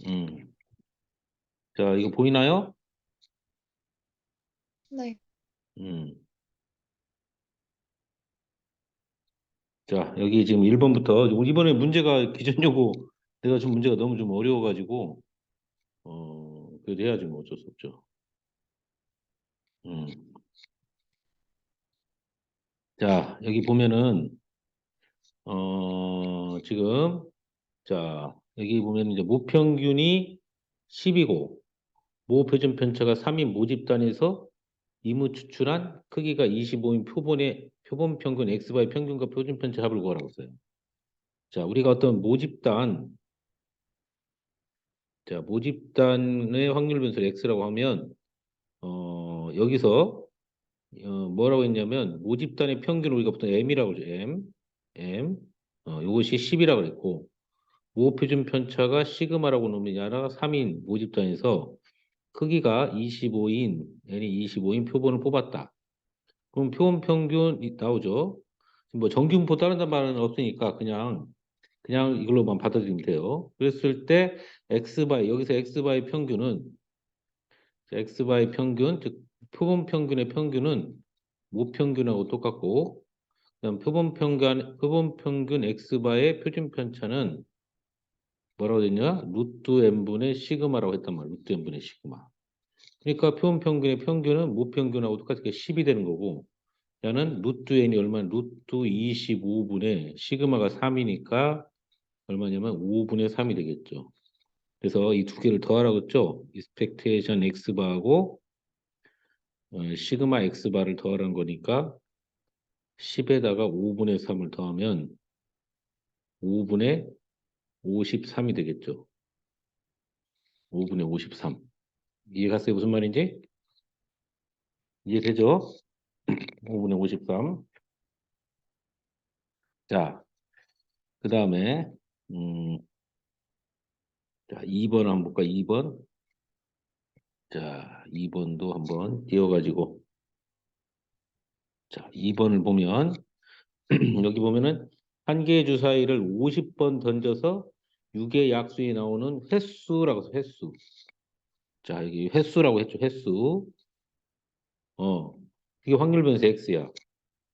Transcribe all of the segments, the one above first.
음. 자, 이거 보이나요? 네. 음. 자, 여기 지금 1번부터 이번에 문제가 기존 요구 내가 준 문제가 너무 좀 어려워가지고 그래도 해야지 뭐 어쩔 수 없죠. 음. 자, 여기 보면은 지금 자, 여기 보면 이제 모평균이 10이고 모표준 편차가 3인 모집단에서 이무 추출한 크기가 25인 표본의 표본 평균 x바의 평균과 표준 편차 합을 구하라고 써요. 자, 우리가 어떤 모집단 자, 모집단의 확률 변수를 x라고 하면 여기서 뭐라고 했냐면 모집단의 평균 우리가 보통 m이라고 그러죠. m 요것이 10이라고 그랬고 모표준 편차가 시그마라고 놓으면 야라 3인 모집단에서 크기가 25인 n이 25인 표본을 뽑았다. 그럼 표본 평균이 나오죠. 뭐 정규분포 따른다는 말은 없으니까 그냥 이걸로만 받아들이면 돼요. 그랬을 때 x바이 여기서 x바이 평균은 x바이 평균 즉 표본 평균의 평균은 모평균하고 똑같고 그다음 표본 평균 x바의 표준 편차는 뭐라고 됐냐? 루트 n분의 시그마라고 했단 말이야. 루트 n분의 시그마. 그러니까 표본 평균의 평균은 모평균하고 똑같게 10이 되는 거고 야는 루트 n이 얼마나 루트 25분의 시그마가 3이니까 얼마냐면 5분의 3이 되겠죠. 그래서 이 두 개를 더하라고 했죠. 익스펙테이션 x바하고 시그마 x바를 더하라는 거니까 10에다가 5분의 3을 더하면 5분의 53이 되겠죠. 5분의 53. 이해갔어요? 무슨 말인지? 이해되죠? 5분의 53. 자, 그 다음에 음, 자, 2번 한번 볼까? 2번. 자, 2번도 한번 띄워가지고 자, 2번을 보면 여기 보면은 한 개의 주사위를 50번 던져서 6의 약수에 나오는 횟수라고 해서 횟수. 자, 여기 횟수라고 했죠. 횟수. 어. 이게 확률 변수 x야.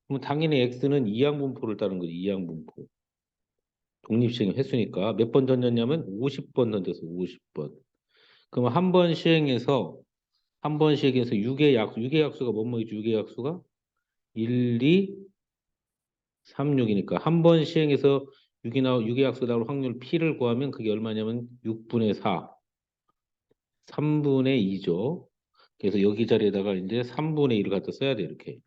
그럼 당연히 x는 이항분포를 따른 거지. 이항분포. 독립시행 횟수니까 몇 번 던졌냐면 50번 던져서 50번. 그럼 한 번 시행해서 6의 약수가 뭐뭐이죠? 6의 약수가 1, 2, 3, 6이니까 한 번 시행해서 6의 약수가 나올 확률 P를 구하면 그게 얼마냐면 6분의 4, 3분의 2죠. 그래서 여기 자리에다가 이제 3분의 1을 갖다 써야 돼, 이렇게.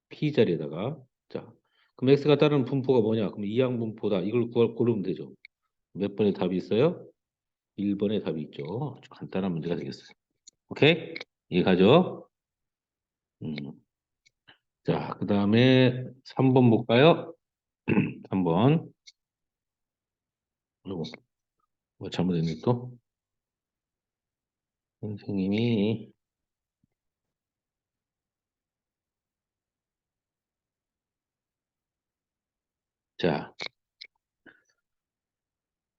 P 자리에다가. 자, 그럼 X가 따르는 분포가 뭐냐? 그럼 이항분포다. 이걸 고르면 되죠. 몇 번의 답이 있어요? 1번의 답이 있죠. 아주 간단한 문제가 되겠어요. 오케이? 이해가죠? 음. 자, 그 다음에 3번 볼까요? 3번. 이거 뭐 잘못했네 또. 선생님이 자,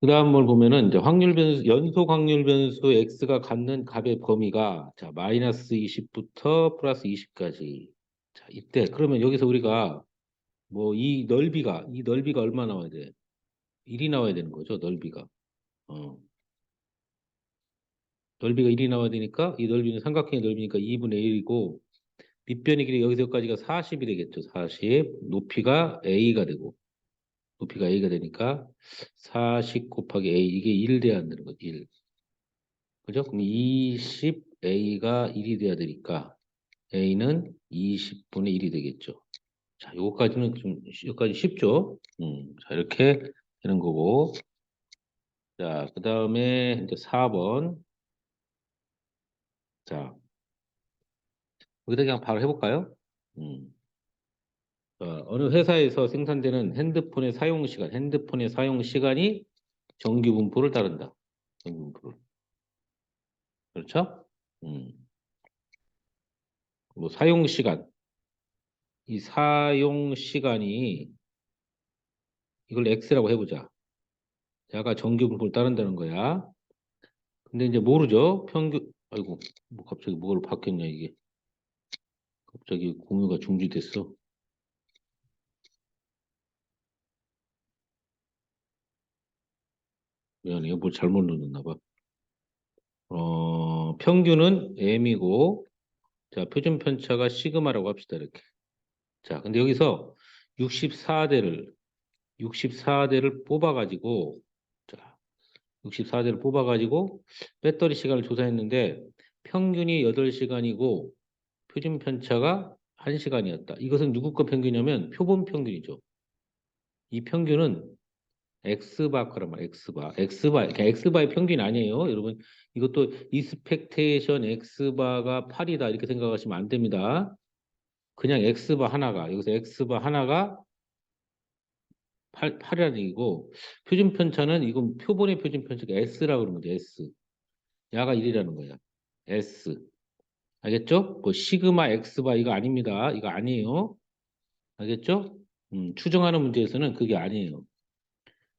그다음 걸 보면은 이제 확률 변수 연속 확률 변수 x가 갖는 값의 범위가 자, 마이너스 20부터 플러스 20까지. 자, 이때 그러면 여기서 우리가 뭐 이 넓이가 얼마 나와야 돼? 1이 나와야 되는 거죠, 넓이가. 어. 넓이가 1이 나와야 되니까 이 넓이는 삼각형의 넓이니까 2분의 1이고 밑변의 길이 여기서까지가 40이 되겠죠. 40. 높이가 a가 되니까 40 곱하기 a 이게 1 돼야 한다는 거지. 1. 그죠? 그럼 20a가 1이 돼야 되니까 a는 20분의 1이 되겠죠. 자, 요거까지는 여기까지 쉽죠? 자, 이렇게 되는 거고. 자, 그 다음에 이제 4번. 자, 여기다 그냥 바로 해볼까요? 음. 어느 회사에서 생산되는 핸드폰의 사용 시간이 정규 분포를 따른다. 정규 분포를. 그렇죠? 음. 뭐 사용 시간. 이 사용 시간이 이걸 x라고 해보자. 야가 정규 분포를 따른다는 거야. 근데 이제 모르죠. 평균, 아이고, 뭐 갑자기 뭐가 바뀌었냐, 이게. 갑자기 공유가 중지됐어. 미안해요. 뭘 잘못 눌렀나 봐. 평균은 m이고, 자, 표준 편차가 시그마라고 합시다, 이렇게. 자, 근데 여기서 64대를, 64대를 뽑아가지고, 자, 64대를 뽑아가지고, 배터리 시간을 조사했는데, 평균이 8시간이고, 표준 편차가 1시간이었다. 이것은 누구 거 평균이냐면, 표본 평균이죠. 이 평균은 X바크란 말이에요. X바. X바. 그러니까 X바의 평균이 아니에요. 여러분, 이것도 이스펙테이션 X바가 8이다. 이렇게 생각하시면 안 됩니다. 그냥 X바 하나가, 여기서 X바 하나가 8이라는 얘기고, 표준 편차는 이건 표본의 표준 편차가 S라고 그러면 돼. S. 야가 1이라는 거야. S. 알겠죠? 뭐 시그마 X바 이거 아닙니다. 이거 아니에요. 알겠죠? 추정하는 문제에서는 그게 아니에요.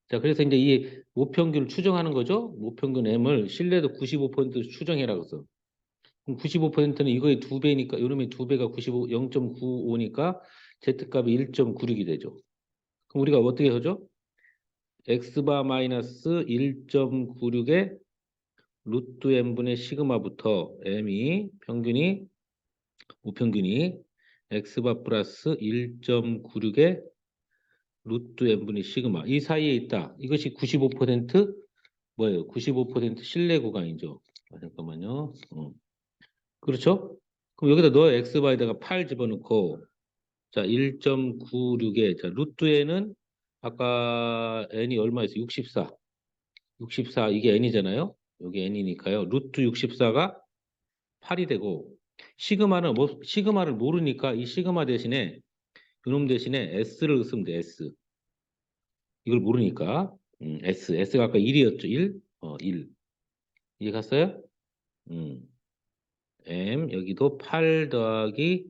자, 그래서 이제 이 모평균을 추정하는 거죠. 모평균 M을 신뢰도 95% 추정해라 그래서. 그럼 95%는 이거의 두 배니까, 요놈의 두 배가 95, 0.95니까 Z값이 1.96이 되죠. 그럼 우리가 어떻게 하죠? X바 마이너스 1.96의 루트 M분의 시그마부터 M이 평균이, 모평균이 X바 플러스 1.96의 루트 M분의 시그마. 이 사이에 있다. 이것이 95% 뭐예요? 95% 신뢰 구간이죠. 잠깐만요. 그렇죠? 그럼 여기다 넣어 x바에다가 8 집어넣고 자 1.96에 자 루트에는 아까 n이 얼마였어요? 64. 64 이게 n이잖아요. 여기 n이니까요. 루트 64가 8이 되고 시그마는 뭐 시그마를 모르니까 이 시그마 대신에 이놈 대신에 s를 쓰면 돼. s. 이걸 모르니까 s가 아까 1이었죠. 1. 1. 이해 갔어요? 음. 여기도 8 더하기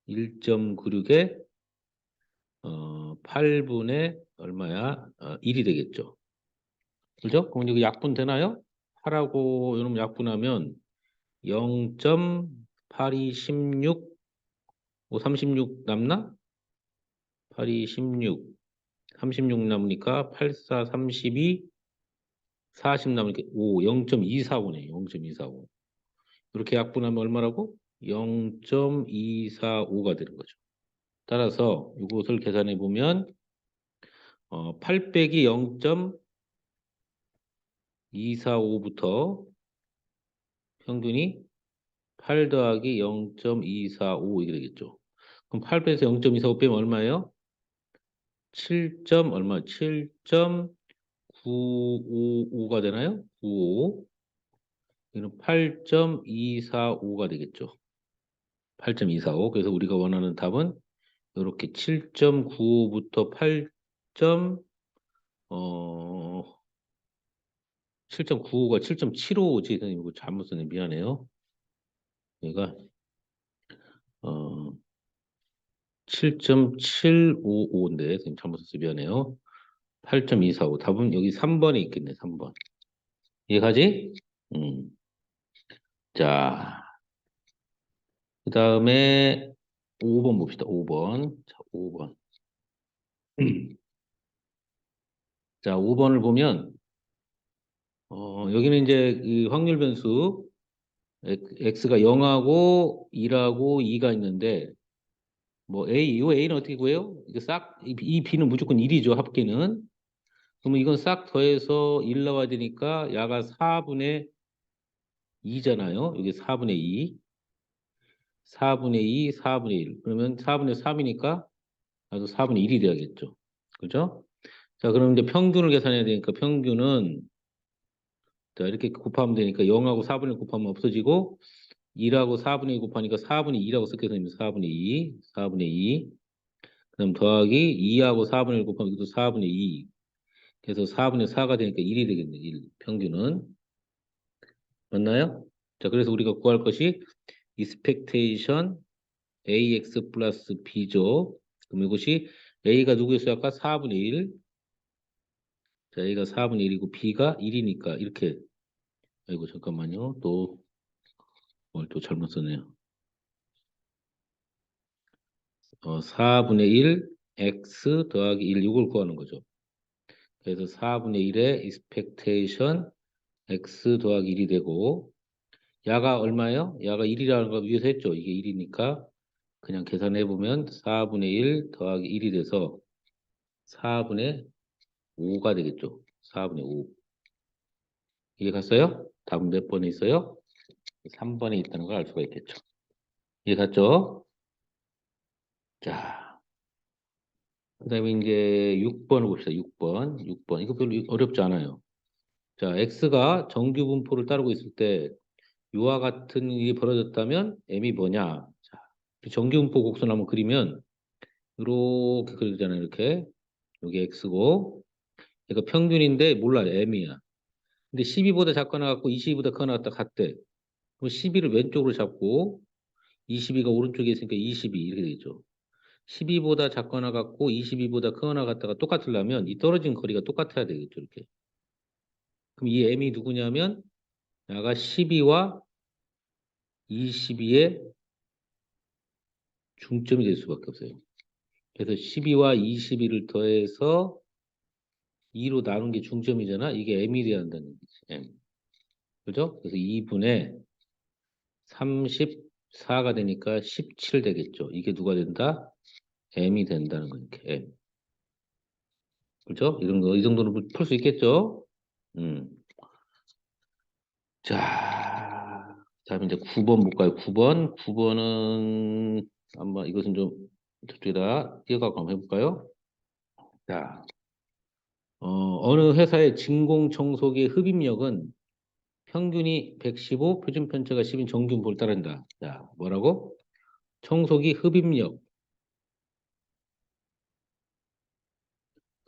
1.96에 8분의 얼마야? 1이 되겠죠. 그죠? 그럼 여기 약분 되나요? 8하고 이놈 약분하면 0.8216 뭐 36 남나? 82 16 36 남으니까 84 32 40 남으니까 5 0.245네. 0.245. 이렇게 약분하면 얼마라고? 0.245가 되는 거죠. 따라서 이것을 계산해 보면 8 빼기 0.245부터 평균이 8 더하기 0.245 이게 되겠죠. 그럼 8 빼서 0.245 빼면 얼마예요? 7. 얼마? 7.955가 되나요? 95. 이는 8.245가 되겠죠. 8.245. 그래서 우리가 원하는 답은 이렇게 7.95부터 8. 어, 7.95가 7.75지. 선생님, 이거 잘못 썼네. 미안해요. 얘가, 어, 7.755인데, 선생님 잘못 썼어요. 미안해요. 8.245. 답은 여기 3번에 있겠네, 3번. 이해가지? 음. 자, 그 다음에 5번 봅시다. 5번. 자, 5번. 자, 5번을 보면, 여기는 이제 이 확률 변수, X가 0하고 1하고 2가 있는데, 뭐 A, 이 A는 어떻게 구해요? 이거 싹, 이 B는 무조건 1이죠, 합계는. 그러면 이건 싹 더해서 1 나와야 되니까 야가 4분의 2잖아요. 여기 4분의 2. 4분의 2, 4분의 1. 그러면 4분의 3이니까 나도 4분의 1이 돼야겠죠. 그죠? 자, 그럼 이제 평균을 계산해야 되니까 평균은 자, 이렇게 곱하면 되니까 0하고 4분의 1 곱하면 없어지고 1하고 4분의 2 곱하니까 4분의 2라고 썼게 되면 4분의 2, 4분의 2. 그다음 더하기 2하고 4분의 1 곱하면 이것도 4분의 2. 그래서 4분의 4가 되니까 1이 되겠네. 1. 평균은. 맞나요? 자, 그래서 우리가 구할 것이 expectation ax 플러스 b죠. 그럼 이것이 a가 누구였어요? 아까 4분의 1. 자, a가 4분의 1이고 b가 1이니까 이렇게 아이고, 잠깐만요. 또, 뭘 또 잘못 썼네요. 4분의 1 x 더하기 1 이걸 구하는 거죠. 그래서 4분의 1의 expectation x 더하기 1이 되고 야가 얼마예요? 야가 1이라는 거 위에서 했죠. 이게 1이니까 그냥 계산해 보면 4분의 1 더하기 1이 돼서 4분의 5가 되겠죠. 4분의 5. 이해 갔어요? 답은 몇 번에 있어요? 3번에 있다는 걸 알 수가 있겠죠. 이해 갔죠? 자, 그다음에 이제 6번을 봅시다. 6번. 6번. 이거 별로 어렵지 않아요. 자, x가 정규 분포를 따르고 있을 때 이와 같은 일이 벌어졌다면 m이 뭐냐? 자, 정규 분포 곡선 한번 그리면 이렇게 그리잖아요. 이렇게. 여기 x고 이거 평균인데 몰라요. m이야. 근데 12보다 작거나 같고 22보다 크거나 같다 같대. 그럼 12를 왼쪽으로 잡고 22가 오른쪽에 있으니까 22 이렇게 되죠. 12보다 작거나 같고 22보다 크거나 같다가 똑같으려면 이 떨어진 거리가 똑같아야 되겠죠. 이렇게. 그럼 이 m이 누구냐면 야가 12와 22의 중점이 될 수밖에 없어요. 그래서 12와 22를 더해서 2로 나눈 게 중점이잖아. 이게 m이 돼야 한다는 얘기지. m. 그죠? 그래서 2분의 34가 되니까 17 되겠죠. 이게 누가 된다? m이 된다는 거니까 m. 그죠? 이런 거, 이 정도는 풀 수 있겠죠? 음. 자, 다음에 이제 9번 볼까요? 9번. 9번은 한번 이것은 좀 저쪽에다 띄어갖고 한번 해볼까요? 자, 어느 회사의 진공청소기 흡입력은 평균이 115, 표준 편차가 10인 정균보를 따른다. 자, 뭐라고? 청소기 흡입력.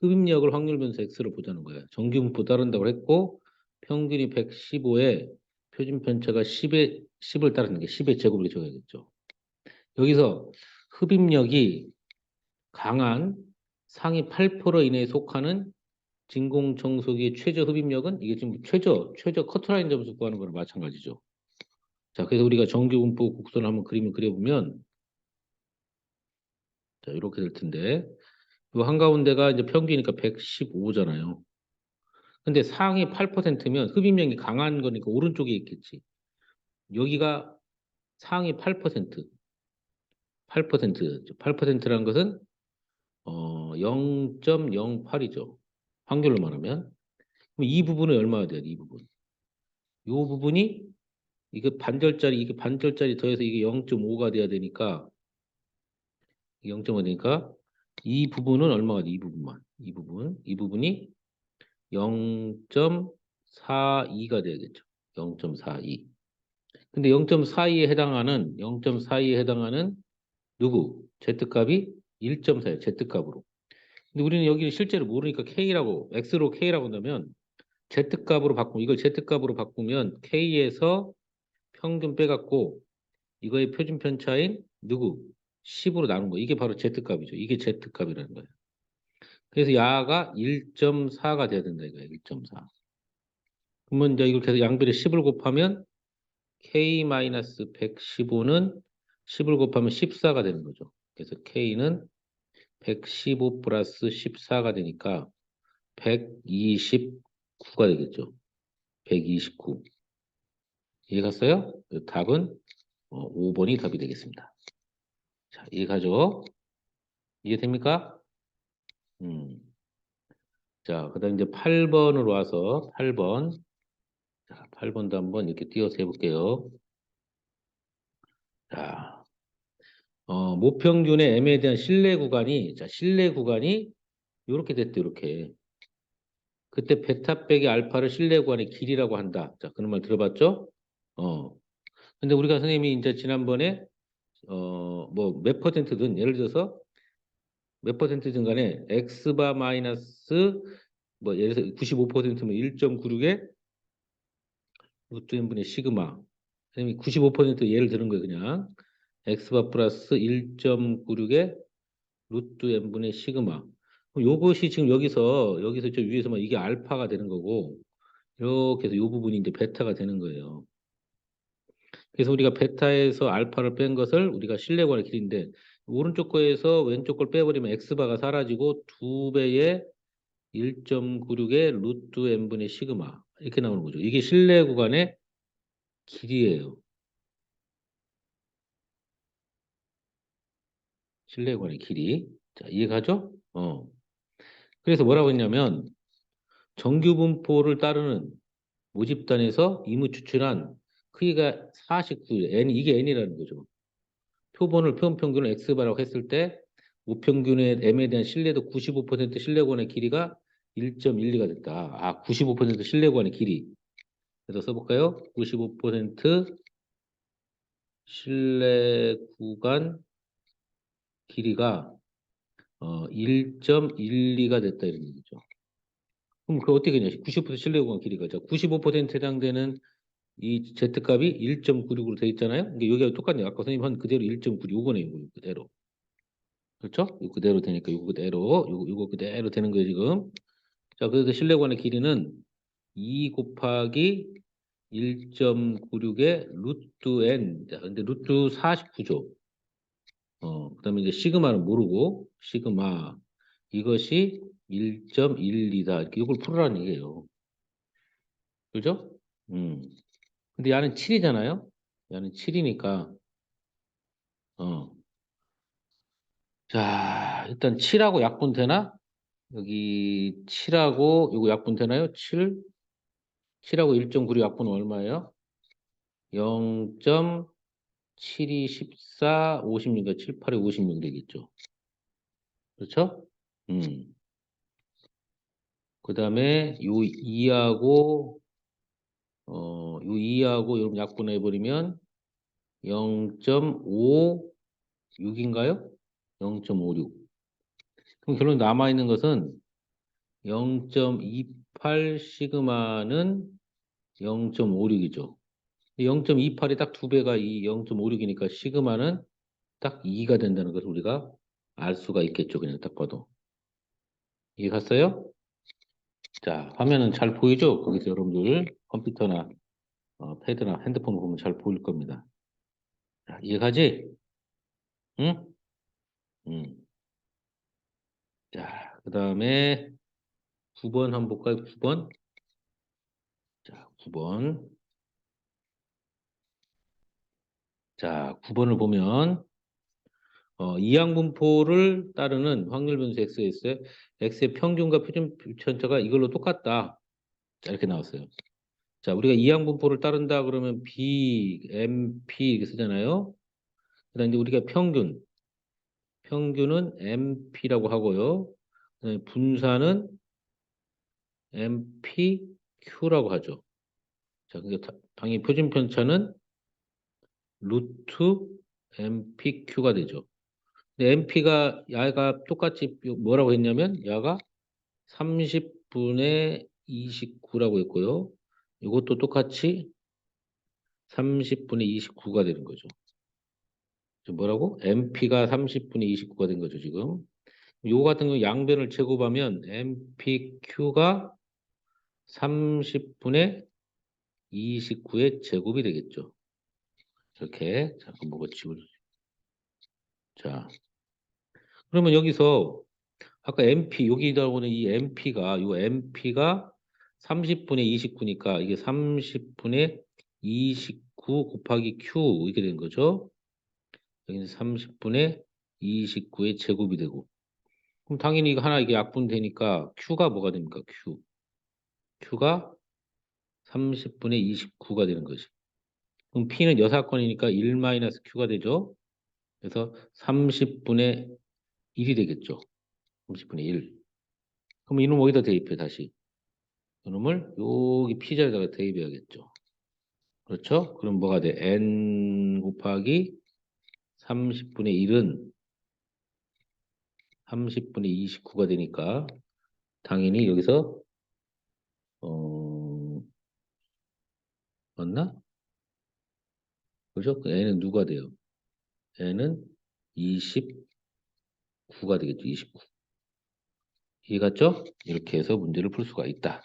흡입력을 확률 변수 X로 보자는 거예요. 정균보 따른다고 했고, 평균이 115에 표준 편차가 10을 따르는 게 10의 제곱을 적어야겠죠. 여기서 흡입력이 강한 상위 8%로 인해 속하는 진공청소기의 최저 흡입력은 이게 지금 최저 커트라인 점수 구하는 거랑 마찬가지죠. 자, 그래서 우리가 정규 분포 곡선을 한번 그림을 그려보면 자, 이렇게 될 텐데 이 한가운데가 이제 평균이니까 115잖아요. 근데 상위 8%면 흡입력이 강한 거니까 오른쪽에 있겠지. 여기가 상위 8%, 8%라는 것은 0.08이죠. 확률로 말하면. 그럼 이 부분은 얼마가 돼요? 이 부분. 이 부분이 이게 반절짜리 더해서 이게 0.5가 돼야 되니까 0.5 되니까 이 부분은 얼마가 돼? 이 부분만. 이 부분이 0.42가 돼야겠죠. 0.42. 근데 0.42에 해당하는 누구? Z값이 1.4예요. Z값으로. 근데 우리는 여기를 실제로 모르니까 X로 K라고 한다면 Z값으로 바꾸면 이걸 Z값으로 바꾸면 K에서 평균 빼갖고 이거의 표준 편차인 누구? 10으로 나눈 거. 이게 바로 Z값이죠. 이게 Z값이라는 거예요. 그래서 야가 1.4가 돼야 된다 이거예요. 1.4. 그러면 이제 이걸 계속 양변에 10을 곱하면 K-115는 10을 곱하면 14가 되는 거죠. 그래서 K는 115 플러스 14가 되니까 129가 되겠죠. 129. 이해 갔어요? 답은 5번이 답이 되겠습니다. 자, 이해가죠? 이해됩니까? 음. 자, 그 다음 이제 8번으로 와서 8번. 자, 8번도 한번 이렇게 띄어서 해볼게요. 자, 모평균의 M에 대한 신뢰 구간이 이렇게 됐대, 이렇게. 그때 베타 빼기 알파를 신뢰 구간의 길이라고 한다. 자, 그런 말 들어봤죠? 어. 근데 우리가 선생님이 이제 지난번에, 뭐 몇 퍼센트든 예를 들어서 몇 퍼센트든 간에 X바 마이너스 뭐 예를 들어서 95%면 1.96에 루트 n분의 시그마. 선생님이 95% 예를 드는 거예요, 그냥. X바 플러스 1.96에 루트 n분의 시그마. 그럼 요것이 지금 여기서 저 위에서만 이게 알파가 되는 거고 이렇게 해서 이 부분이 이제 베타가 되는 거예요. 그래서 우리가 베타에서 알파를 뺀 것을 우리가 실내관의 길이인데 오른쪽 거에서 왼쪽 걸 빼버리면 x바가 사라지고 2배의 1.96의 루트 n분의 시그마 이렇게 나오는 거죠. 이게 실내 구간의 길이에요. 실내 구간의 길이. 자, 이해가죠? 그래서 뭐라고 했냐면 정규 분포를 따르는 모집단에서 이무 추출한 크기가 49, n 이게 n이라는 거죠. 표본 평균을 x바라고 했을 때 우평균의 m에 대한 신뢰도 95% 신뢰권의 길이가 1.12가 됐다. 아, 95% 신뢰권의 길이. 그래서 써볼까요? 95% 신뢰 구간 길이가 1.12가 됐다 이런 얘기죠. 그럼 그 어떻게 되냐? 90% 신뢰 구간 길이가 95% 해당되는 이 Z값이 1.96으로 돼 있잖아요. 이게 여기가 똑같네요. 아까 선생님 한 그대로 1.96 이거네요. 이거 그대로. 그렇죠? 이거 그대로 되니까 이거 그대로 이거 그대로 되는 거예요, 지금. 자, 그래서 실내관의 길이는 2 곱하기 1.96의 루트 n. 자, 근데 루트 49죠. 그다음에 이제 시그마는 모르고 시그마 이것이 1.12다. 이렇게 이걸 풀으라는 얘기예요. 그죠? 근데 야는 7이잖아요. 야는 7이니까 자, 일단 7하고 약분 되나? 여기 7하고 이거 약분 되나요? 7? 7하고 1.96 약분은 얼마예요? 0.72, 14, 56, 7, 8에 56 되겠죠. 그렇죠? 음. 그 다음에 요 2하고, 요 2하고 여러분 약분해버리면 0.56인가요? 0.56. 그럼 결론 남아있는 것은 0.28 시그마는 0.56이죠. 0.28이 딱 두 배가 이 0.56이니까 시그마는 딱 2가 된다는 것을 우리가 알 수가 있겠죠. 그냥 딱 봐도. 이해 갔어요? 자, 화면은 잘 보이죠? 거기서 여러분들 컴퓨터나 패드나 핸드폰 보면 잘 보일 겁니다. 자, 이해 가지? 응? 응. 자, 그 다음에 9번 한번 볼까요? 9번. 자, 9번. 자, 9번을 보면 이항분포를 따르는 확률 변수 x에 x의 평균과 표준 편차가 이걸로 똑같다. 자, 이렇게 나왔어요. 자, 우리가 이항분포를 따른다 그러면 B, MP 이렇게 쓰잖아요. 그다음에 이제 우리가 평균은 MP라고 하고요. 그다음에 분산은 MPQ라고 하죠. 자, 그러니까 당연히 표준 편차는 루트 MPQ가 되죠. 근데 MP가 야가 똑같이 뭐라고 했냐면 야가 30분의 29라고 했고요. 이것도 똑같이 30분의 29가 되는 거죠. 지금 뭐라고? MP가 30분의 29가 된 거죠, 지금. 요 같은 경우 양변을 제곱하면 MPQ가 30분의 29의 제곱이 되겠죠. 이렇게. 잠깐 뭐가 지울. 자, 그러면 여기서 아까 MP, 여기 나오는 이 MP가, 요 MP가 30분의 29니까 이게 30분의 29 곱하기 Q 이렇게 된 거죠. 여기는 30분의 29의 제곱이 되고. 그럼 당연히 이거 하나 이게 약분되니까 Q가 뭐가 됩니까? Q. Q가 30분의 29가 되는 거지. 그럼 P는 여사건이니까 1-Q가 되죠. 그래서 30분의 1이 되겠죠. 30분의 1. 그럼 이놈 어디다 대입해, 다시? 이놈을 여기 P자에다가 대입해야겠죠. 그렇죠? 그럼 뭐가 돼? N 곱하기 30분의 1은 30분의 29가 되니까 당연히 여기서 어 맞나? 그죠? 그 N은 누가 돼요? N은 29가 되겠죠. 29. 이해갔죠? 이렇게 해서 문제를 풀 수가 있다.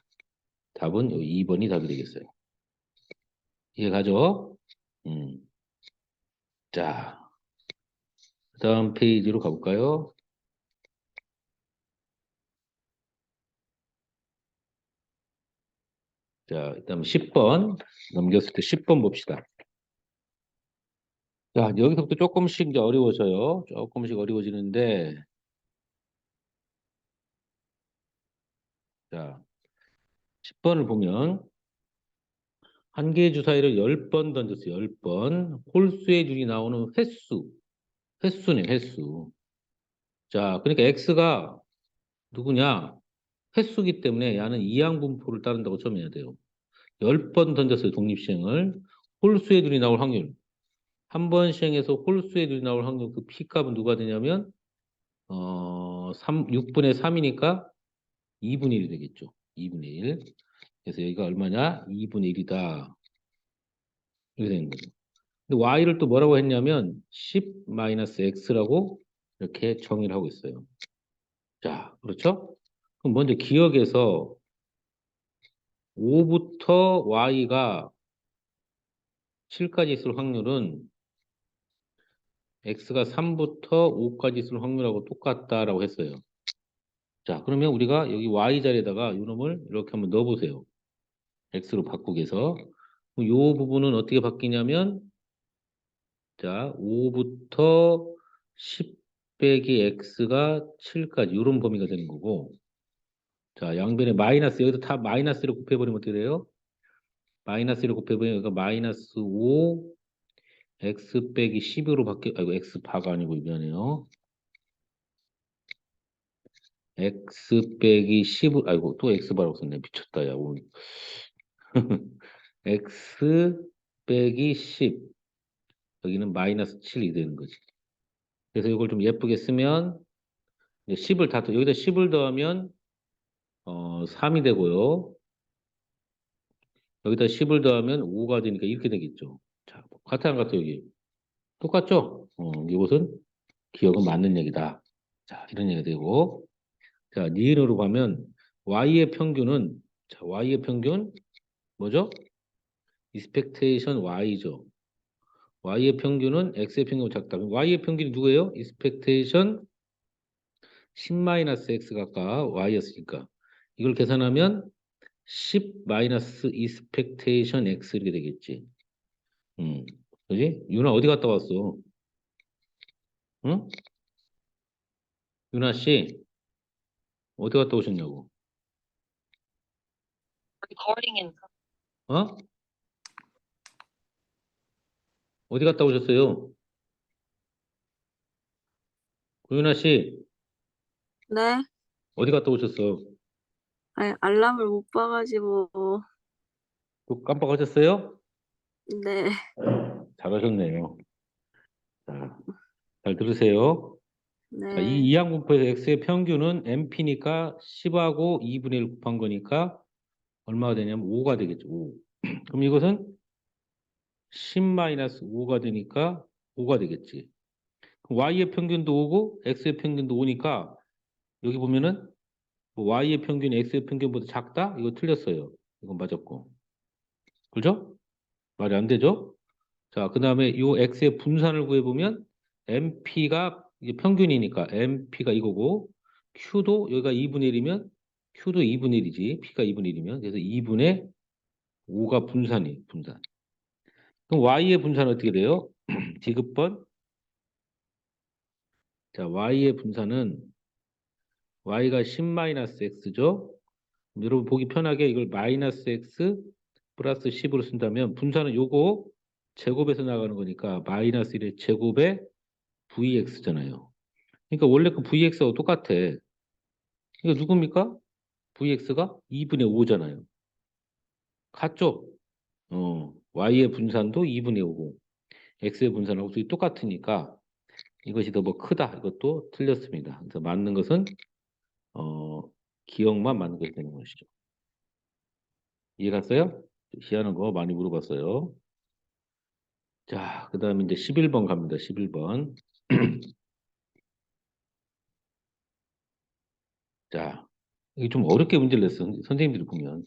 답은 2번이 답이 되겠어요. 이해 가죠? 음. 자, 다음 페이지로 가볼까요? 자, 일단 10번 넘겼을 때 10번 봅시다. 자, 여기서부터 조금씩 이제 어려워져요. 조금씩 어려워지는데, 자, 10번을 보면 한 개의 주사위를 10번 던졌어요. 10번. 홀수의 줄이 나오는 횟수네, 횟수. 자, 그러니까 x가 누구냐? 횟수기 때문에 야는 이항분포를 따른다고 처음에 해야 돼요. 10번 던졌어요, 독립시행을. 홀수의 줄이 나올 확률. 한 번 시행해서 홀수의 줄이 나올 확률, 그 P값은 누가 되냐면, 6분의 3이니까 2분의 1이 되겠죠. 2분의 1. 그래서 여기가 얼마냐? 2분의 1이다. 이렇게 되는 거죠. 근데 y를 또 뭐라고 했냐면 10-x라고 이렇게 정의를 하고 있어요. 자, 그렇죠? 그럼 먼저 기억에서 5부터 y가 7까지 있을 확률은 x가 3부터 5까지 있을 확률하고 똑같다라고 했어요. 자, 그러면 우리가 여기 y 자리에다가 이놈을 이렇게 한번 넣어보세요. x로 바꾸기 위해서. 이 부분은 어떻게 바뀌냐면, 자, 5부터 10 빼기 x가 7까지 이런 범위가 되는 거고, 자, 양변에 마이너스, 여기서 다 마이너스를 곱해버리면 어떻게 돼요? 마이너스를 곱해버리면 여기가 마이너스 5 x 빼기 10으로 아이고, x 바가 아니고 미안해요. x 빼기 10, 아이고, 또 x 바라고 썼네. 미쳤다, 야, 오늘. x 빼기 10. 여기는 마이너스 7이 되는 거지. 그래서 이걸 좀 예쁘게 쓰면, 이제 10을 여기다 10을 더하면, 3이 되고요. 여기다 10을 더하면 5가 되니까 이렇게 되겠죠. 자, 같아, 안 같아, 여기? 똑같죠? 이것은 기억은 맞는 얘기다. 자, 이런 얘기가 되고. 자, 니은으로 가면, y의 평균은, 자, y의 평균, 뭐죠? expectation y죠. y의 평균은 x의 평균보다 작다. 그럼 y의 평균이 누구예요? expectation 10-x가 y였으니까. 이걸 계산하면 10 expectation x 이렇게 되겠지. 그지? 유나 어디 갔다 왔어? 응? 유나 씨, 어디 갔다 오셨냐고? 어? 어디 갔다 오셨어요? 유나 씨, 네? 어디 갔다 오셨어? 아니, 알람을 못 봐가지고, 또 깜빡하셨어요? 네, 잘하셨네요. 자, 잘 들으세요. 자, 이 네, 이항분포에서 x의 평균은 MP니까 10하고 2분의 1 곱한 거니까 얼마가 되냐면 5가 되겠죠. 5. 그럼 이것은 10-5가 되니까 5가 되겠지. 그럼 y의 평균도 5고 x의 평균도 5니까 여기 보면은 뭐 y의 평균이 x의 평균보다 작다? 이거 틀렸어요. 이건 맞았고. 그죠? 말이 안 되죠? 자, 그 다음에 이 x의 분산을 구해보면 MP가 이게 평균이니까 MP가 이거고 Q도 여기가 2분의 1이면 Q도 2분의 1이지. P가 2분의 1이면 그래서 2분의 5가 분산. 그럼 Y의 분산은 어떻게 돼요? 디귿번. 자, Y의 분산은 Y가 10-x죠. 여러분 보기 편하게 이걸 마이너스 x 플러스 10으로 쓴다면 분산은 요거 제곱해서 나가는 거니까 마이너스 1의 제곱에 VX잖아요. 그러니까 원래 그 VX하고 똑같아. 이거 누굽니까? VX가 2분의 5잖아요. 같죠? Y의 분산도 2분의 5고 X의 분산하고 똑같으니까 이것이 더 뭐 크다. 이것도 틀렸습니다. 그래서 맞는 것은 어, 기억만 맞는 것이 되는 것이죠. 이해갔어요? 희한한 거 많이 물어봤어요. 자, 그 다음에 이제 11번 갑니다. 11번. 자, 이게 좀 어렵게 문제를 냈어. 선생님들이 보면.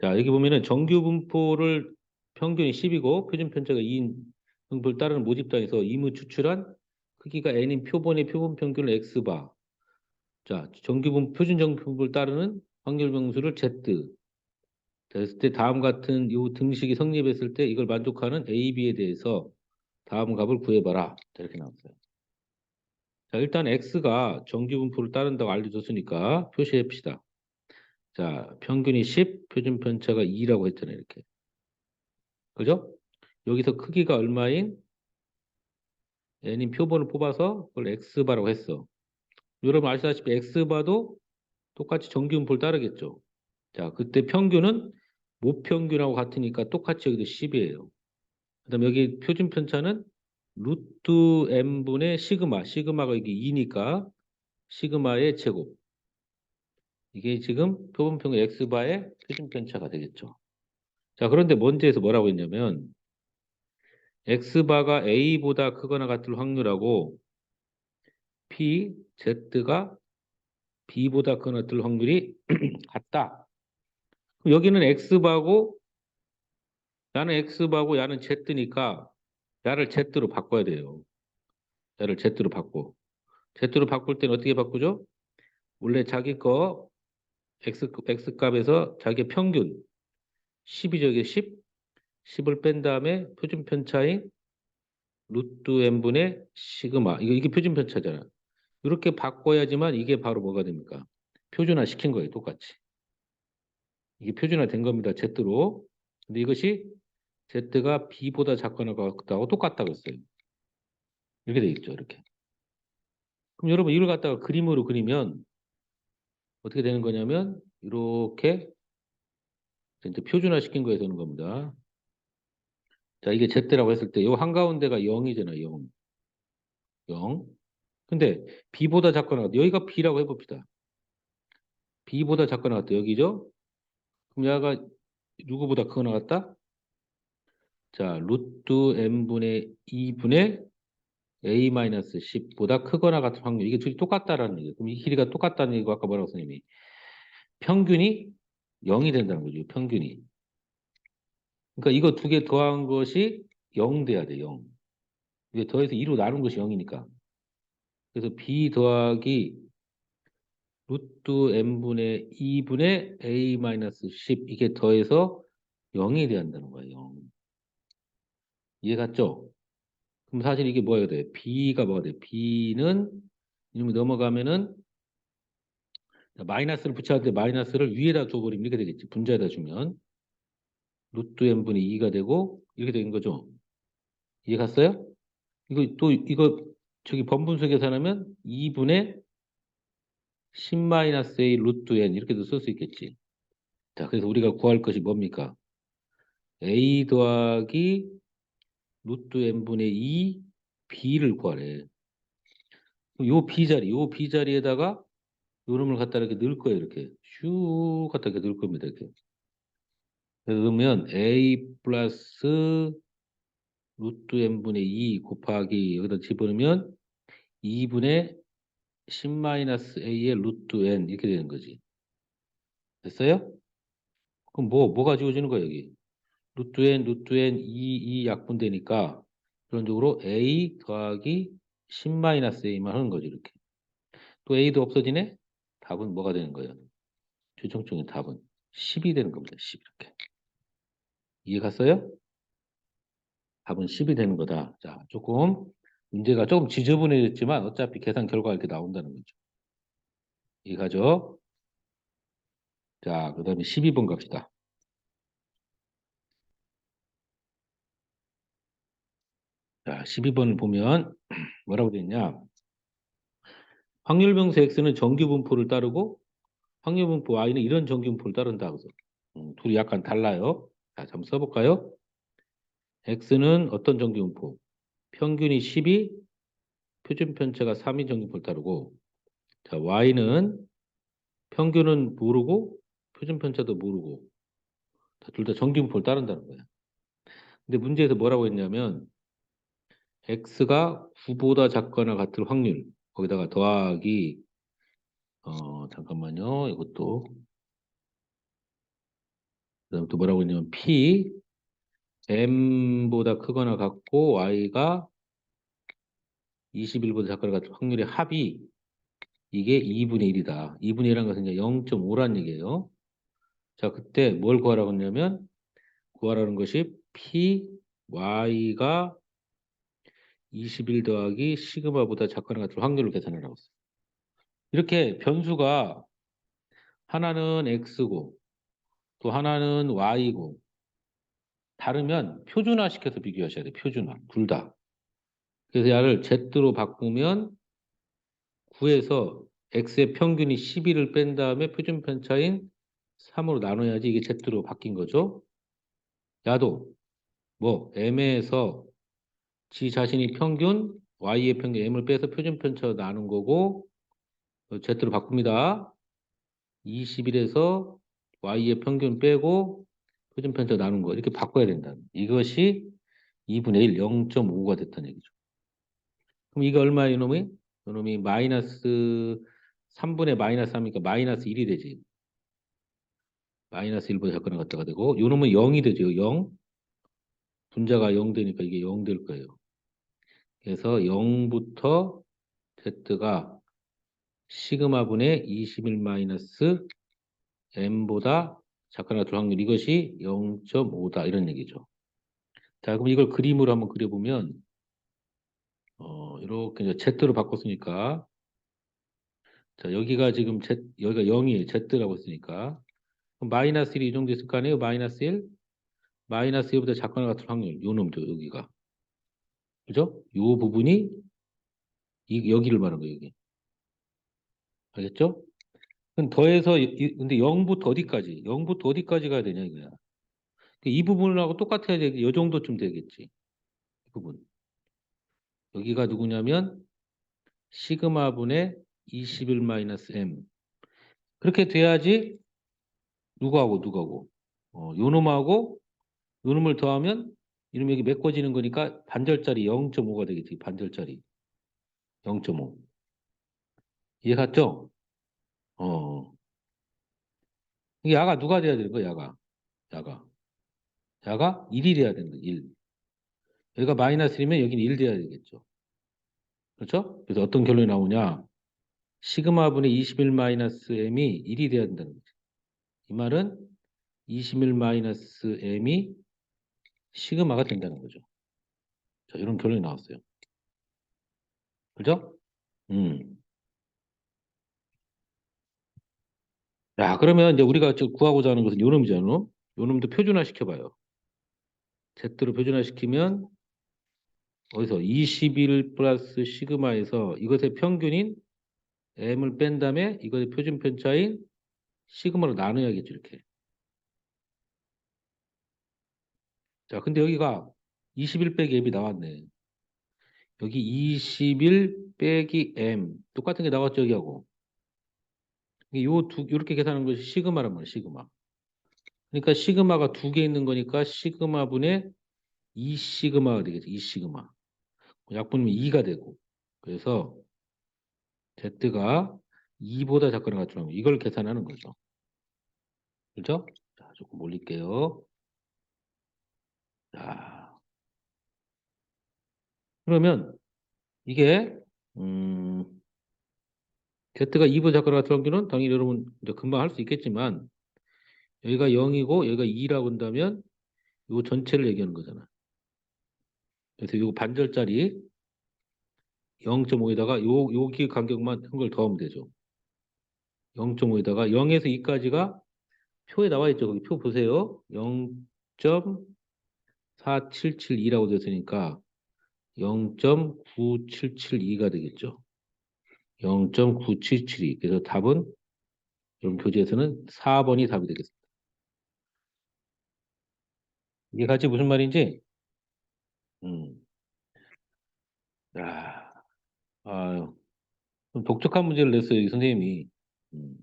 자, 여기 보면은 정규 분포를 평균이 10이고 표준 편차가 2인 분포를 따르는 모집단에서 이무 추출한 크기가 n인 표본의 표본 평균을 x바. 자, 표준 정규 분포를 따르는 확률 명수를 z. 됐을 때 다음 같은 이 등식이 성립했을 때 이걸 만족하는 A, B에 대해서 다음 값을 구해봐라. 자, 이렇게 나왔어요. 자, 일단 x가 정규 분포를 따른다고 알려줬으니까 표시해 봅시다. 자, 평균이 10, 표준 편차가 2라고 했잖아요. 이렇게. 그죠? 여기서 크기가 얼마인 n인 표본을 뽑아서 그걸 x바라고 했어. 여러분 아시다시피 x바도 똑같이 정규 분포를 따르겠죠. 자, 그때 평균은 모평균하고 같으니까 똑같이 여기도 10이에요. 그다음 여기 표준 편차는 루트 n분의 시그마, 시그마가 이게 2니까 시그마의 제곱. 이게 지금 표본 평균 x바의 표준 편차가 되겠죠. 자, 그런데 문제에서 뭐라고 했냐면 x바가 a보다 크거나 같을 확률하고 p, z가 b보다 크거나 같을 확률이 같다. 그럼 여기는 x바고 야는 x바고 야는 z니까 야를 z로 바꿔야 돼요. 야를 z로 바꿔. z로 바꿀 때는 어떻게 바꾸죠? 원래 자기 거 x 값에서 자기 평균 10이죠. 이게 10, 10을 뺀 다음에 표준 편차인 루트 n분의 시그마. 이게 표준 편차잖아. 이렇게 바꿔야지만 이게 바로 뭐가 됩니까? 표준화 시킨 거예요. 똑같이. 이게 표준화 된 겁니다. Z로. 근데 이것이 Z가 B보다 작거나 같다고 똑같다고 했어요. 이렇게 돼 있죠. 이렇게. 그럼 여러분 이걸 갖다가 그림으로 그리면 어떻게 되는 거냐면 이렇게 이제 표준화 시킨 거에서 오는 겁니다. 자, 이게 Z라고 했을 때 이 한가운데가 0이잖아요. 0. 0. 근데 B보다 작거나 같다. 여기가 B라고 해봅시다. B보다 작거나 같다. 여기죠? 그럼 얘가 누구보다 크거나 같다? 자, 루트 n분의 2분의 a-10보다 크거나 같은 확률. 이게 둘이 똑같다라는 얘기예요. 그럼 이 길이가 똑같다는 얘기고 아까 뭐라고 선생님이 평균이 0이 된다는 거죠. 평균이. 그러니까 이거 두 개 더한 것이 0 돼야 돼. 0. 이게 더해서 2로 나눈 것이 0이니까. 그래서 b 더하기 루트 n분의 2분의 a-10 이게 더해서 0이 돼야 한다는 거예요. 0. 이해 갔죠? 그럼 사실 이게 뭐가 돼? b가 뭐가 돼? b는 이놈이 넘어가면은 마이너스를 붙여야 돼. 마이너스를 위에다 줘버리면 이렇게 되겠지. 분자에다 주면 루트 n분의 2가 되고 이렇게 되는 거죠. 이해 갔어요? 이거 저기 번분수 계산하면 2분의 10-a 루트 n 이렇게도 쓸 수 있겠지. 자, 그래서 우리가 구할 것이 뭡니까? a 더하기 루트 n분의 2 b를 구하래. 그럼 요 b 자리에다가 요놈을 갖다 이렇게 넣을 거예요. 이렇게 슉 갖다 이렇게 넣을 겁니다. 이렇게. 그러면 a 플러스 루트 n분의 2 곱하기 여기다 집어넣으면 2분의 10-a의 루트 n 이렇게 되는 거지. 됐어요? 그럼 뭐가 지워지는 거야, 여기? 루트 n 2 약분되니까 그런적으로 a 더하기 10-a만 하는 거지, 이렇게. 또 a도 없어지네? 답은 뭐가 되는 거예요? 최종적인 답은 10이 되는 겁니다, 10 이렇게. 이해 갔어요? 답은 10이 되는 거다. 자, 문제가 조금 지저분해졌지만 어차피 계산 결과가 이렇게 나온다는 거죠. 이해가죠? 자, 그 다음에 12번 갑시다. 자, 12번을 보면 뭐라고 되어 있냐? 확률명수 X는 정규분포를 따르고 확률분포 Y는 이런 정규분포를 따른다. 그래서 둘이 약간 달라요. 자, 한번 써볼까요? X는 어떤 정규분포? 평균이 10이 표준 편차가 3인 정규분포를 따르고 자, Y는 평균은 모르고 표준 편차도 모르고 둘 다 정규분포를 따른다는 거야. 근데 문제에서 뭐라고 했냐면 x가 9보다 작거나 같을 확률 거기다가 더하기 잠깐만요. 이것도 그다음 또 뭐라고 했냐면 P m보다 크거나 같고 y가 21보다 작거나 같은 확률의 합이 이게 2분의 1이다. 2분의 1이라는 것은 이제 0.5란 얘기예요. 자, 그때 뭘 구하라고 했냐면 구하라는 것이 P y가 21 더하기 시그마보다 작거나 같은 확률을 계산하라고 했어요. 이렇게 변수가 하나는 x고 또 하나는 y고 다르면 표준화시켜서 비교하셔야 돼요. 표준화. 둘 다. 그래서 얘를 z로 바꾸면 9에서 x의 평균이 11을 뺀 다음에 표준 편차인 3으로 나눠야지 이게 z로 바뀐 거죠. 야도 뭐 m에서 지 자신이 평균 y의 평균 m을 빼서 표준 편차로 나눈 거고 z로 바꿉니다. 21에서 y의 평균 빼고 표준 편차 나눈 거 이렇게 바꿔야 된다. 이것이 2분의 1, 0.5가 됐다는 얘기죠. 그럼 이게 얼마야 이놈이? 이놈이 마이너스 3분의 마이너스 3이니까 마이너스 1이 되지. 마이너스 1보다 작거나 같다가 되고 요놈은 0이 되죠. 0. 분자가 0 되니까 이게 0 될 거예요. 그래서 0부터 z가 시그마분의 21 마이너스 m보다 작거나 같을 확률 이것이 0.5다 이런 얘기죠. 자, 그럼 이걸 그림으로 한번 그려보면 이렇게 이제 Z로 바꿨으니까 자, 여기가 지금 여기가 0이에요. Z라고 했으니까 그럼 마이너스 1이 이 정도 있을 거 아니에요? 마이너스 1? 마이너스 1보다 작거나 같을 확률 요 놈죠, 여기가. 그죠? 요 부분이 여기를 말하는 거예요, 여기. 알겠죠? 그럼 더해서 근데 0부터 어디까지? 0부터 어디까지 가야 되냐 이거야. 이 부분하고 똑같아야 되겠지. 이 정도쯤 되겠지. 이 부분. 여기가 누구냐면 시그마분의 21 마이너스 m. 그렇게 돼야지 누구하고 요놈하고 요놈을 더하면 이놈이 여기 메꿔지는 거니까 반절짜리 0.5가 되겠지. 반절짜리 0.5. 이해 갔죠? 어. 이게 야가 누가 돼야 되는 거야, 야가. 야가. 야가 1이 돼야 되는 거야, 1. 여기가 마이너스 1이면 여기는 1 돼야 되겠죠. 그렇죠? 그래서 어떤 결론이 나오냐? 시그마분의 21 마이너스 m이 1이 돼야 된다는 거지. 이 말은 21 마이너스 m이 시그마가 된다는 거죠. 자, 이런 결론이 나왔어요. 그죠? 음. 야, 그러면 이제 우리가 지금 구하고자 하는 것은 요 놈이잖아. 요 놈도 표준화 시켜봐요. Z로 표준화 시키면 어디서 21 플러스 시그마에서 이것의 평균인 m을 뺀 다음에 이것의 표준 편차인 시그마로 나눠야겠죠, 이렇게. 자, 근데 여기가 21 빼기 m이 나왔네. 여기 21 빼기 m 똑같은 게 나왔죠, 여기하고. 요렇게 계산하는 것이 시그마란 말이에요, 시그마. 그러니까 시그마가 두 개 있는 거니까 시그마분의 2 시그마가 되겠죠, 2 시그마. 약분이면 2가 되고. 그래서 Z가 2보다 작거나 같은 이걸 계산하는 거죠. 그죠? 자, 조금 올릴게요. 자, 그러면 이게 음, Z가 2보다 작거나 같은 경우는 당연히 여러분 이제 금방 할 수 있겠지만 여기가 0이고 여기가 2라고 한다면 요 전체를 얘기하는 거잖아. 그래서 요 반절짜리 0.5에다가 여기 간격만 한 걸 더하면 되죠. 0.5에다가 0에서 2까지가 표에 나와 있죠. 거기 표 보세요. 0.4772라고 됐으니까 0.9772가 되겠죠. 0.9772. 그래서 답은 여러분 교재에서는 4번이 답이 되겠습니다. 이게 같이 무슨 말인지? 음. 야, 아유, 좀 독특한 문제를 냈어요, 이 선생님이. 음.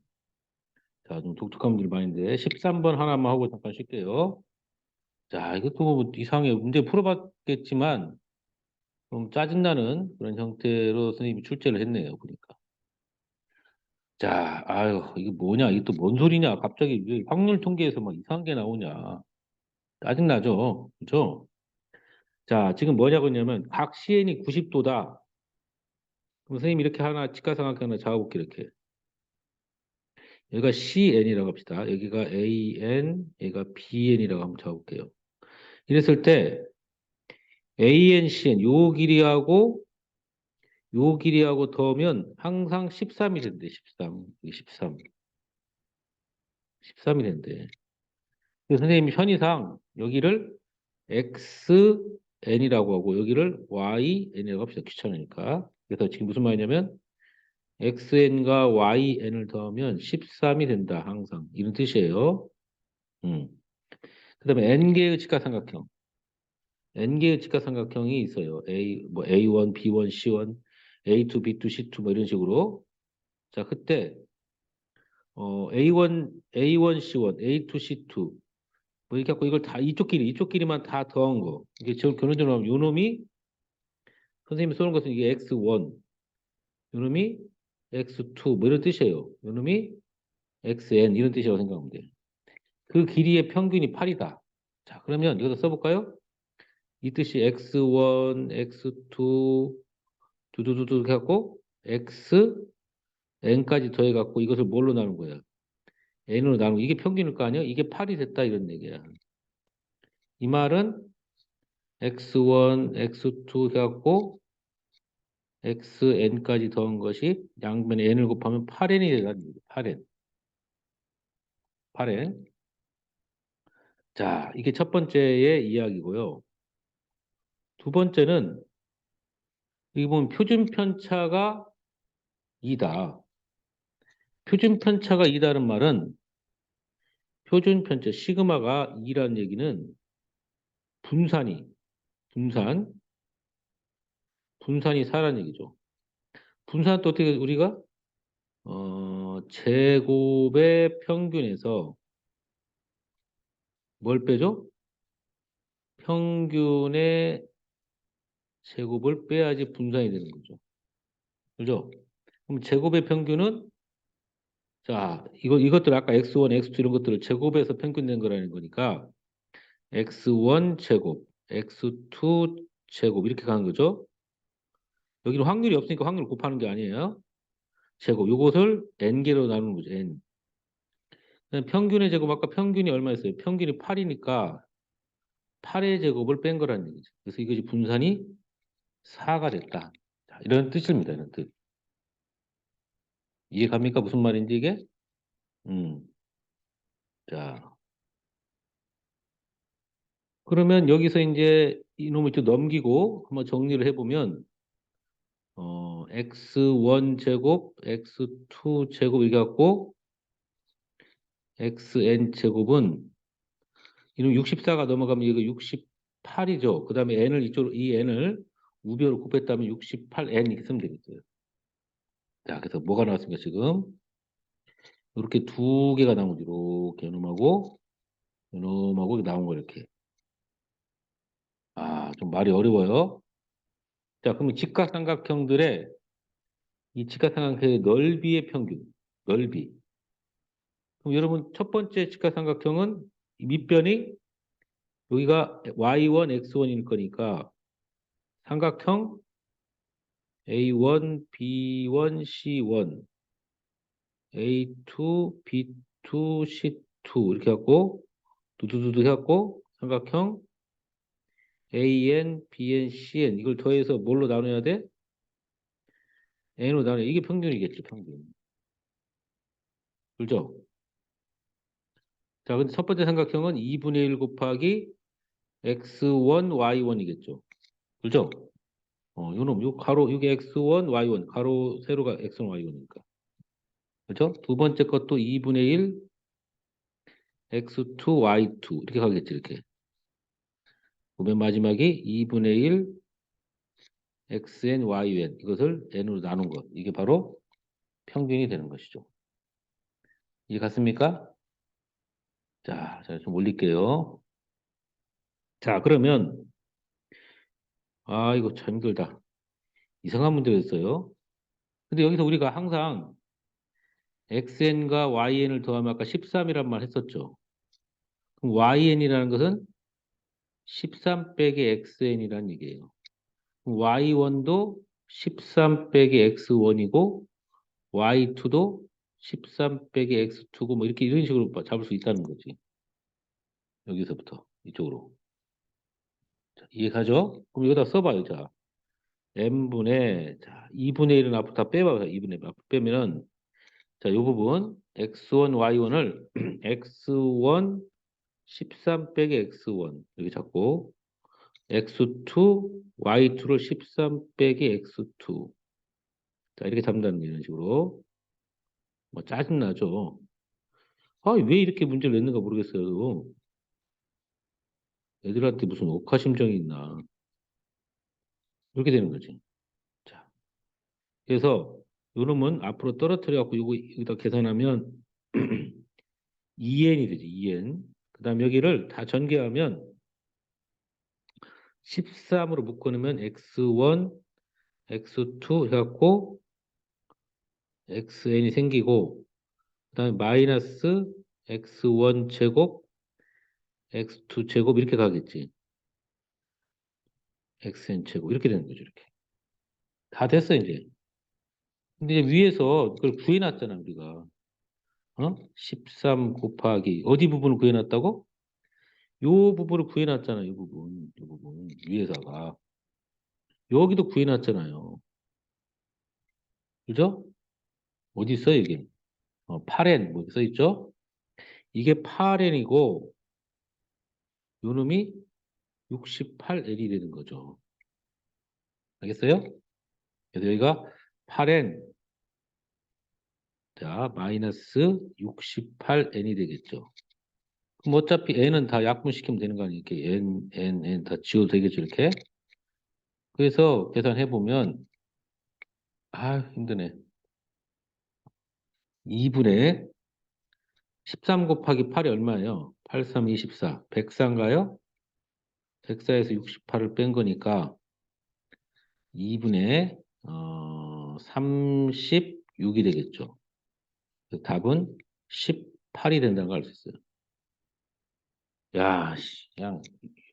자, 좀 독특한 문제를 많이 냈는데 13번 하나만 하고 잠깐 쉴게요. 자, 이것도 뭐 이상하게 문제 풀어봤겠지만 좀 짜증나는 그런 형태로 선생님이 출제를 했네요, 보니까. 자, 아유, 이게 뭐냐? 이게 또 뭔 소리냐? 갑자기 왜 확률 통계에서 막 이상한 게 나오냐? 짜증나죠? 그죠? 자, 지금 뭐냐고 했냐면, 각 CN이 90도다. 그럼 선생님 이렇게 하나, 직가상각형 하나 잡아볼게, 이렇게. 여기가 CN이라고 합시다. 여기가 AN, 여기가 BN이라고 한번 잡아볼게요. 이랬을 때, AN, CN, 요 길이하고 더하면 항상 13이 된대, 13. 이게 13. 13이 된대. 그래서 선생님이 편의상 여기를 XN이라고 하고 여기를 YN이라고 합시다. 귀찮으니까. 그래서 지금 무슨 말이냐면 XN과 YN을 더하면 13이 된다. 항상. 이런 뜻이에요. 음. 그다음에 N개의 직각삼각형. N개의 직각삼각형이 있어요. A1, B1, C1, A2, B2, C2 뭐 이런 식으로. 자, 그때 A1, C1, A2, C2 뭐 이렇게 갖고 이걸 다 이쪽끼리만 다 더한 거. 이게 지금 결론적으로 하면 요 놈이 선생님이 쏘는 것은 이게 X1, 요 놈이 X2 뭐 이런 뜻이에요. 요 놈이 XN 이런 뜻이라고 생각하면 돼. 그 길이의 평균이 8이다. 자, 그러면 이것도 써볼까요? 이 뜻이 X1, X2 두두두두 이렇게 갖고 XN까지 더해갖고 이것을 뭘로 나눈 거야? N으로 나누고 이게 평균일 거 아니야? 이게 8이 됐다 이런 얘기야. 이 말은 X1, X2 해갖고 XN까지 더한 것이 양변에 N을 곱하면 8N이 되다는 얘기죠. 8N. 8N. 자, 이게 첫 번째의 이야기고요. 두 번째는 여기 보면 표준 편차가 2다. 표준 편차가 2다는 말은 표준 편차 시그마가 2라는 얘기는 분산이 분산 분산이 4라는 얘기죠. 분산 또 어떻게 우리가 제곱의 평균에서 뭘 빼죠? 평균의 제곱을 빼야지 분산이 되는 거죠. 그죠? 그럼 제곱의 평균은 자, 이것들 아까 x1, x2 이런 것들을 제곱해서 평균된 거라는 거니까 x1 제곱, x2 제곱 이렇게 가는 거죠. 여기는 확률이 없으니까 확률 곱하는 게 아니에요. 제곱. 요것을 n개로 나누는 거죠. n. 그다음에 평균의 제곱 아까 평균이 얼마였어요? 평균이 8이니까 8의 제곱을 뺀 거라는 얘기죠. 그래서 이것이 분산이 4가 됐다. 자, 이런 뜻입니다. 이런 뜻. 이해 갑니까? 무슨 말인지 이게? 음. 자, 그러면 여기서 이제 이놈을 또 넘기고 한번 정리를 해보면 x1 제곱, x2 제곱 이렇게 갖고 xn 제곱은 이놈 64가 넘어가면 이거 68이죠. 그 다음에 n을 이쪽으로 이 n을 우변으로 곱했다면 68n 이렇게 쓰면 되겠어요. 자, 그래서 뭐가 나왔습니까 지금? 이렇게 두 개가 나온 거죠. 이렇게 이놈하고 나온 거 이렇게. 아, 좀 말이 어려워요. 자, 그러면 직각삼각형들의 이 직각삼각형의 넓이의 평균, 넓이. 그럼 여러분 첫 번째 직각삼각형은 이 밑변이 여기가 y1, x1일 거니까 삼각형 A1, B1, C1, A2, B2, C2 이렇게 갖고 두두두두 해갖고 삼각형 AN, BN, CN 이걸 더해서 뭘로 나눠야 돼? N으로 나눠. 이게 평균이겠죠, 평균. 그죠? 자, 근데 첫 번째 삼각형은 2분의 1 곱하기 X1, Y1이겠죠. 그죠? 요놈, 요 가로, 이게 X1, Y1, 가로, 세로가 X1, Y1이니까. 그죠? 두 번째 것도 2분의 1, X2, Y2. 이렇게 가겠지, 이렇게. 그러면 마지막이 2분의 1, XN, YN. 이것을 N으로 나눈 것. 이게 바로 평균이 되는 것이죠. 이해 갔습니까? 자, 제가 좀 올릴게요. 자, 그러면, 아, 이거 참 힘들다. 이상한 문제가 있어요. 근데 여기서 우리가 항상 xn과 yn을 더하면 아까 13이란 말 했었죠. 그럼 yn이라는 것은 13 빼기 xn이라는 얘기예요. y1도 13 빼기 x1이고 y2도 13 빼기 x2고 뭐 이렇게 이런 식으로 잡을 수 있다는 거지. 여기서부터 이쪽으로. 자, 이해가죠? 그럼 여기다 써봐요. 자, n분의 자, 2분의 1은 앞으로 다 빼봐요. 2분의 1 앞으로 빼면은 자, 이 부분 x1, y1을 x1 13 빼기 x1 이렇게 잡고 x2, y2를 13 빼기 x2 자, 이렇게 잡는다는 이런 식으로 뭐 짜증나죠? 아, 왜 이렇게 문제를 냈는가 모르겠어요. 애들한테 무슨 억하심정이 있나. 이렇게 되는 거지. 자, 그래서 요놈은 앞으로 떨어뜨려 갖고 요거 여기다 계산하면 2n이 되지. 2n. 그다음 여기를 다 전개하면 13으로 묶어놓으면 x1, x2 해갖고 xn이 생기고 그다음에 마이너스 x1 제곱, x2 제곱 이렇게 가겠지. xn 제곱 이렇게 되는 거죠. 이렇게 다 됐어 이제. 근데 이제 위에서 그걸 구해놨잖아 우리가. 어? 13 곱하기 어디 부분을 구해놨다고? 요 부분을 구해놨잖아. 이 부분, 이 부분 위에다가 여기도 구해놨잖아요. 그죠? 어디 있어 이게? 8n 뭐 써 있죠? 이게 8n이고 요놈이 68n이 되는 거죠. 알겠어요? 그래서 여기가 8n 자 마이너스 68n이 되겠죠. 그럼 어차피 n은 다 약분시키면 되는 거 아니에요? 이렇게 n 다 지워도 되겠죠 이렇게. 그래서 계산해 보면 아 힘드네. 2분의 13 곱하기 8이 얼마예요? 8, 3, 24. 104인가요? 104에서 68을 뺀 거니까 2분의 36이 되겠죠. 그 답은 18이 된다는 걸 알 수 있어요. 야, 씨, 그냥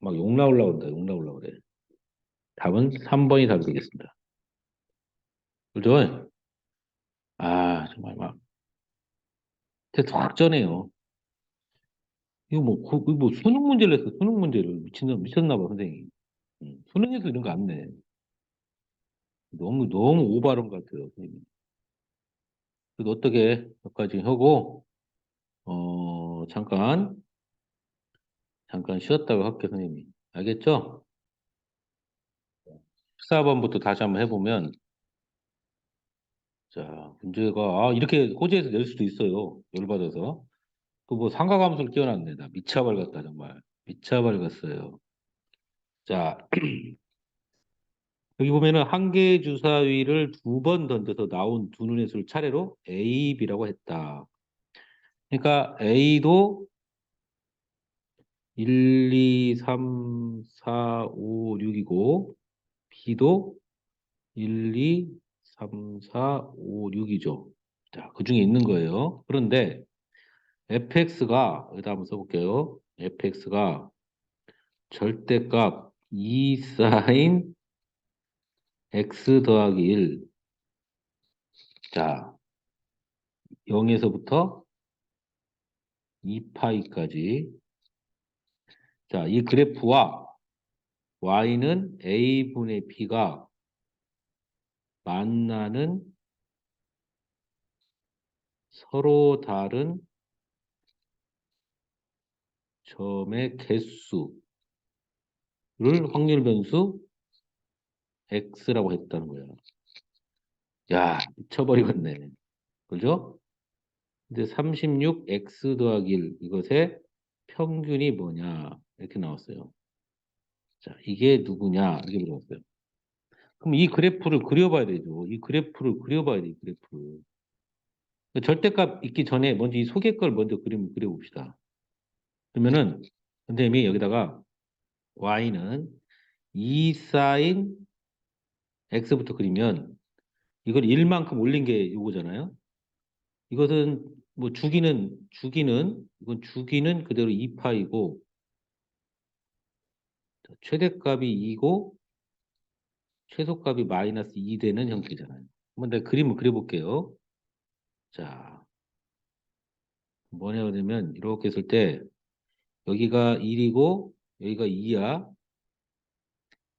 막 욕 나오려고 그런다. 욕 나오려고 그래. 답은 3번이 답이 되겠습니다. 그죠? 아, 정말 막 대확 전해요. 이거 뭐, 이거 뭐 수능 문제를 했어. 수능 문제를 미쳤나 봐, 선생님. 수능에서 이런 거 안 내. 너무 오버하는 것 같아요, 선생님. 그래도 어떻게 여기까지 하고 잠깐 쉬었다고 할게요, 선생님. 알겠죠? 14번부터 다시 한번 해보면 자 문제가 이렇게 호재에서 낼 수도 있어요. 열받아서. 또 뭐 상가감수를 끼워놨네. 나 미쳐 밝았다 정말. 미쳐 밝았어요. 자 여기 보면은 한 개의 주사위를 두 번 던져서 나온 두 눈의 수를 차례로 A, B라고 했다. 그러니까 A도 1, 2, 3, 4, 5, 6이고 B도 1, 2, 3, 4, 5, 6이죠. 자, 그 중에 있는 거예요. 그런데 fx가 여기다 한번 써볼게요. fx가 절대값 2 사인 x 더하기 1. 자, 0에서부터 2파이까지. 자, 이 그래프와 y는 a분의 b가 만나는 서로 다른 점의 개수를 확률 변수 x라고 했다는 거예요. 야, 미쳐버리겠네. 그죠? 근데 36x 더하기 1 이것의 평균이 뭐냐 이렇게 나왔어요. 자, 이게 누구냐 이렇게 물어봤어요. 그럼 이 그래프를 그려봐야 되죠. 이 그래프를 그려봐야 돼, 이 그래프를. 절대값 있기 전에 먼저 이 속의 걸 먼저 그려봅시다. 그러면은 선생님이 여기다가 y는 2 사인 x부터 그리면 이걸 1만큼 올린 게 이거잖아요. 이것은 뭐 이건 주기는 그대로 2파이고 최대값이 2고 최소값이 마이너스 2 되는 형태잖아요. 한번 내가 그림을 그려볼게요. 자, 뭐냐 그러면 이렇게 했을 때 여기가 1이고 여기가 2야.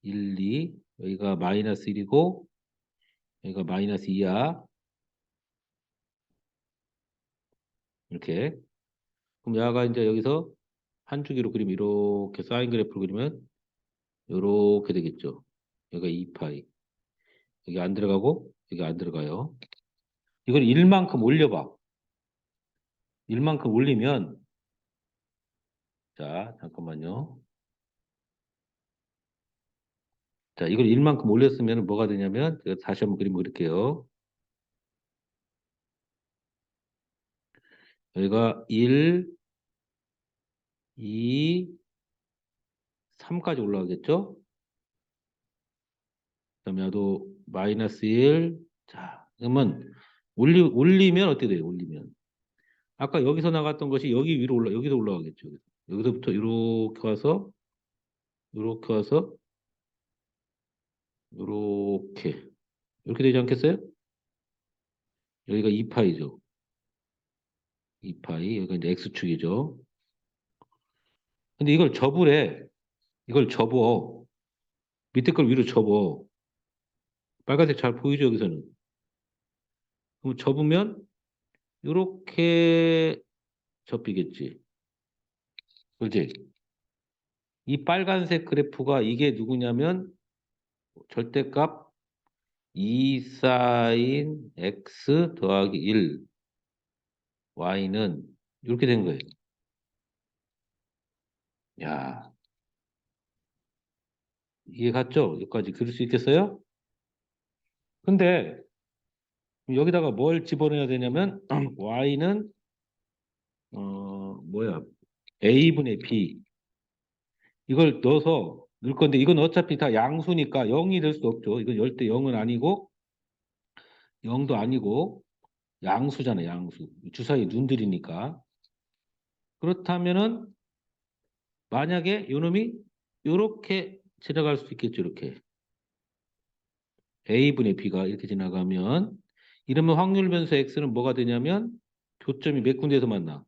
1, 2. 여기가 마이너스 1이고 여기가 마이너스 2야. 이렇게. 그럼 야가 이제 여기서 한 주기로 그리면 이렇게 사인 그래프를 그리면 이렇게 되겠죠. 여기가 2파이. 여기 안 들어가고 여기 안 들어가요. 이걸 1만큼 올려봐. 1만큼 올리면 자, 잠깐만요. 자, 이걸 1만큼 올렸으면 뭐가 되냐면 제가 다시 한번 그림 그릴게요. 여기가 1, 2, 3까지 올라가겠죠? 그다음에 나도 마이너스 1. 자, 그러면 올리면 어떻게 돼요? 올리면. 아까 여기서 나갔던 것이 여기 위로 여기도 올라가겠죠. 여기서부터 이렇게 와서, 이렇게 와서, 이렇게. 이렇게 되지 않겠어요? 여기가 2파이죠. 2파이. 여기가 이제 X축이죠. 근데 이걸 접으래. 이걸 접어. 밑에 걸 위로 접어. 빨간색 잘 보이죠, 여기서는. 그럼 접으면 이렇게 접히겠지. 그렇지? 이 빨간색 그래프가 이게 누구냐면 절대값 2 사인 x 더하기 1 y는 이렇게 된 거예요. 야, 이해 갔죠? 여기까지 그릴 수 있겠어요? 근데 여기다가 뭘 집어넣어야 되냐면 y는 뭐야? a분의 b 이걸 넣어서 넣을 건데 이건 어차피 다 양수니까 0이 될 수 없죠. 이건 절대 0은 아니고 0도 아니고 양수잖아, 양수. 주사위 눈들이니까. 그렇다면은 만약에 요놈이 이렇게 지나갈 수 있겠죠, 이렇게. a분의 b가 이렇게 지나가면 이러면 확률 변수 x는 뭐가 되냐면 교점이 몇 군데에서 만나?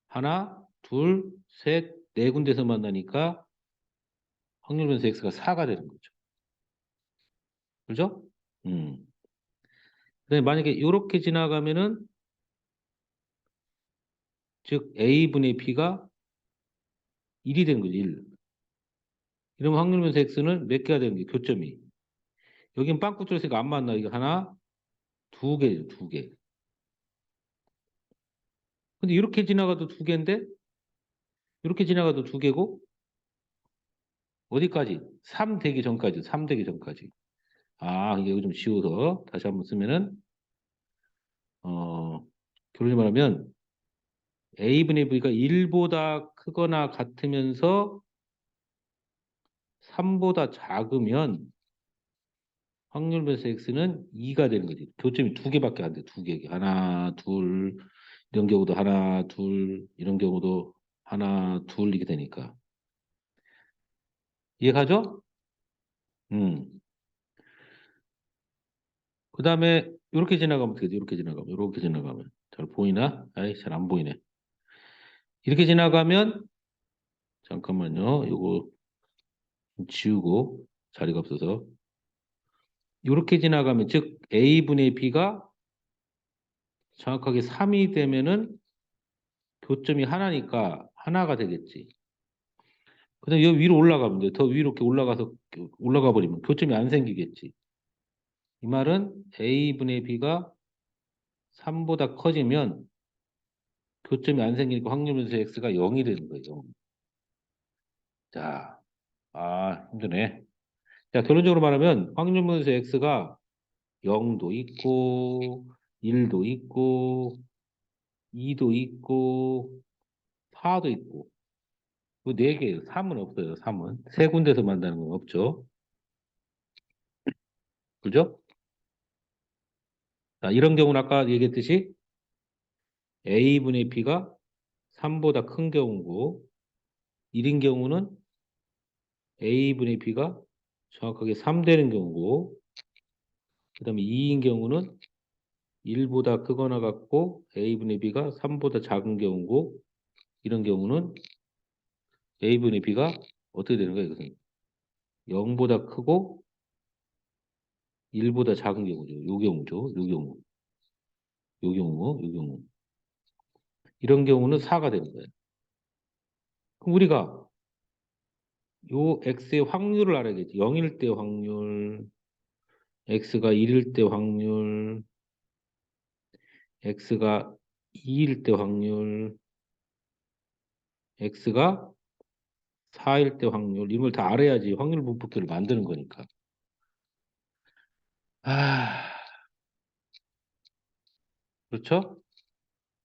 하나, 둘, 셋, 네 군데에서 만나니까 확률 변수 x가 4가 되는 거죠. 그죠? 음. 그다음에 만약에 이렇게 지나가면은 즉 a분의 b가 1이 되는 거죠, 1. 이러면 확률 변수 x는 몇 개가 되는 게 교점이. 여긴 빵꾸 뚫렸으니까 안 만나. 이거 하나, 두 개죠, 두 개. 근데 이렇게 지나가도 두 개인데 이렇게 지나가도 두 개고 어디까지? 3 되기 전까지. 3 되기 전까지. 아, 이게 좀 쉬워서 다시 한번 쓰면은 결론이 말하면 a분의 b가 1보다 크거나 같으면서 3보다 작으면 확률 변수 x는 2가 되는 거지. 교점이 두 개밖에 안 돼. 두 개. 하나, 둘 이런 경우도 하나, 둘 이런 경우도 하나, 둘 이렇게 되니까. 이해가죠? 음. 그 다음에 이렇게 지나가면 어떻게 돼? 이렇게 지나가면, 이렇게 지나가면. 잘 보이나? 아이, 잘 안 보이네. 이렇게 지나가면, 잠깐만요. 이거 지우고, 자리가 없어서. 이렇게 지나가면, 즉, A분의 B가 정확하게 3이 되면은 교점이 하나니까 하나가 되겠지. 그 다음에 여기 위로 올라가면 돼. 더 위로 이렇게 올라가서, 올라가 버리면 교점이 안 생기겠지. 이 말은 A분의 B가 3보다 커지면 교점이 안 생기니까 확률분수 X가 0이 되는 거예요. 자, 힘드네. 자, 결론적으로 말하면 확률분수 X가 0도 있고, 1도 있고, 2도 있고, 4도 있고, 그 네 개예요. 3은 없어요. 3은. 세 군데서 만나는 건 없죠. 그죠? 자, 이런 경우는 아까 얘기했듯이 A분의 B가 3보다 큰 경우고 1인 경우는 A분의 B가 정확하게 3 되는 경우고 그 다음에 2인 경우는 1보다 크거나 같고 A분의 B가 3보다 작은 경우고 이런 경우는 A분의 B가 어떻게 되는 거예요? 이것은 0보다 크고 1보다 작은 경우죠. 요 경우죠. 요 경우. 요 경우. 요 경우. 이런 경우는 4가 되는 거예요. 그럼 우리가 요 X의 확률을 알아야겠지. 0일 때 확률, X가 1일 때 확률, X가 2일 때 확률, X가 4일 때 확률, 이런 걸 다 알아야지 확률 분포표를 만드는 거니까. 아, 그렇죠?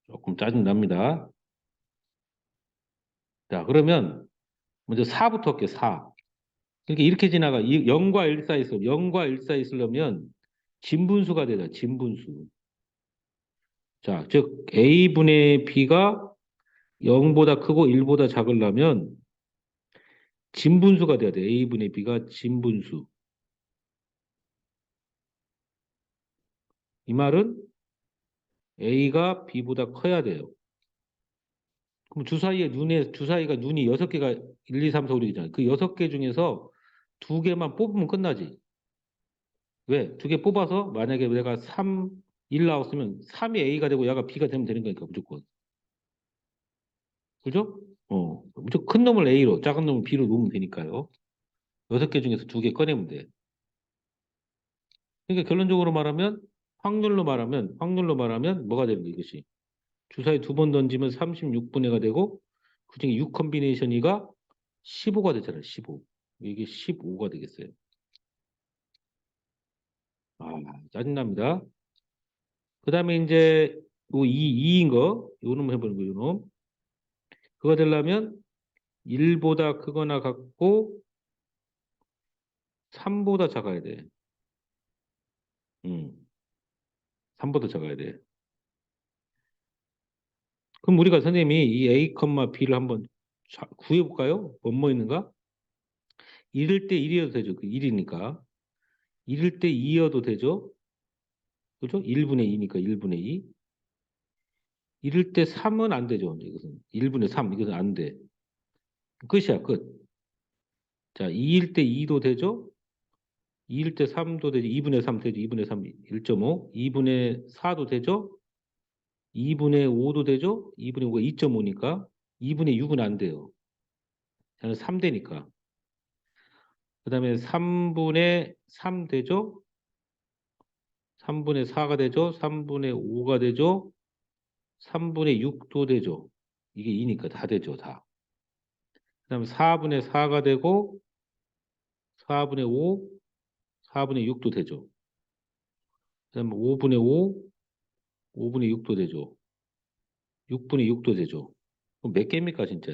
조금 짜증납니다. 자, 그러면 먼저 4부터 할게요, 4. 그러니까 이렇게 지나가. 0과 1 사이 있어. 0과 1 사이 있으려면 진분수가 되죠, 진분수. 자, 즉 A분의 B가 0보다 크고 1보다 작으려면 진분수가 돼야 돼. A분의 B가 진분수. 이 말은 A가 B보다 커야 돼요. 그럼 주사위가 눈이 6개가 1, 2, 3, 4, 5, 6이잖아요. 그 6개 중에서 2개만 뽑으면 끝나지. 왜? 2개 뽑아서 만약에 내가 3, 1 나왔으면 3이 A가 되고 얘가 B가 되면 되는 거니까 무조건. 그죠? 무조건 큰 놈을 A로, 작은 놈을 B로 놓으면 되니까요. 6개 중에서 2개 꺼내면 돼. 그러니까 결론적으로 말하면 확률로 말하면 뭐가 되는 거야, 이것이. 주사위 2번 던지면 36분의가 되고 그중에 6 컨비네이션이가 15가 되잖아요. 15. 이게 15가 되겠어요. 아, 짜증납니다. 그 다음에 이제 요 2인 거, 요 놈 해보는 거, 요 놈. 그거 되려면 1보다 크거나 같고 3보다 작아야 돼. 3보다 작아야 돼. 그럼 우리가 선생님이 이 A, B를 한번 구해볼까요? 뭐뭐 있는가? 1일 때 1이어도 되죠. 그 1이니까. 1일 때 2여도 되죠. 그죠? 1분의 2니까 1분의 2. 1일 때 3은 안 되죠. 이것은 1분의 3. 이것은 안 돼. 끝이야, 끝. 자, 2일 때 2도 되죠? 2일 때 3도 되죠? 2분의 3 되죠? 2분의 3, 1.5. 2분의 4도 되죠? 2분의 5도 되죠? 2분의 5가 2.5니까. 2분의 6은 안 돼요. 저는 3 되니까. 그 다음에 3분의 3 되죠? 3분의 4가 되죠? 3분의 5가 되죠? 3분의 6도 되죠? 이게 2니까 다 되죠, 다. 그 다음에 4분의 4가 되고, 4분의 5, 4분의 6도 되죠. 그 다음에 5분의 5, 5분의 6도 되죠. 6분의 6도 되죠. 그럼 몇 개입니까, 진짜?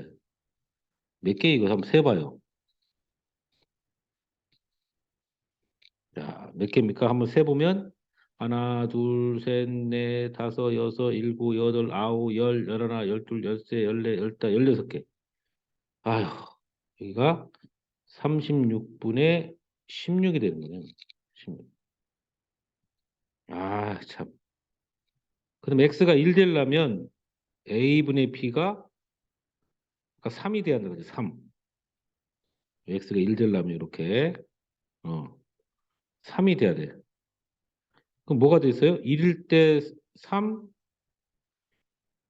몇 개 이거 한번 세봐요. 자, 몇 개입니까? 한번 세보면, 하나, 둘, 셋, 넷, 다섯, 여섯, 일곱, 여덟, 아홉, 열, 열하나, 열둘, 열세, 열네, 열다, 16개. 아휴, 여기가 36분의 16이 되는 거네요. 16. 아, 참. 그럼 x가 1 되려면 a분의 b가 3이 돼야 되는 거죠. 3. x가 1 되려면 이렇게 3이 돼야 돼. 그럼 뭐가 돼 있어요? 1일 때 3,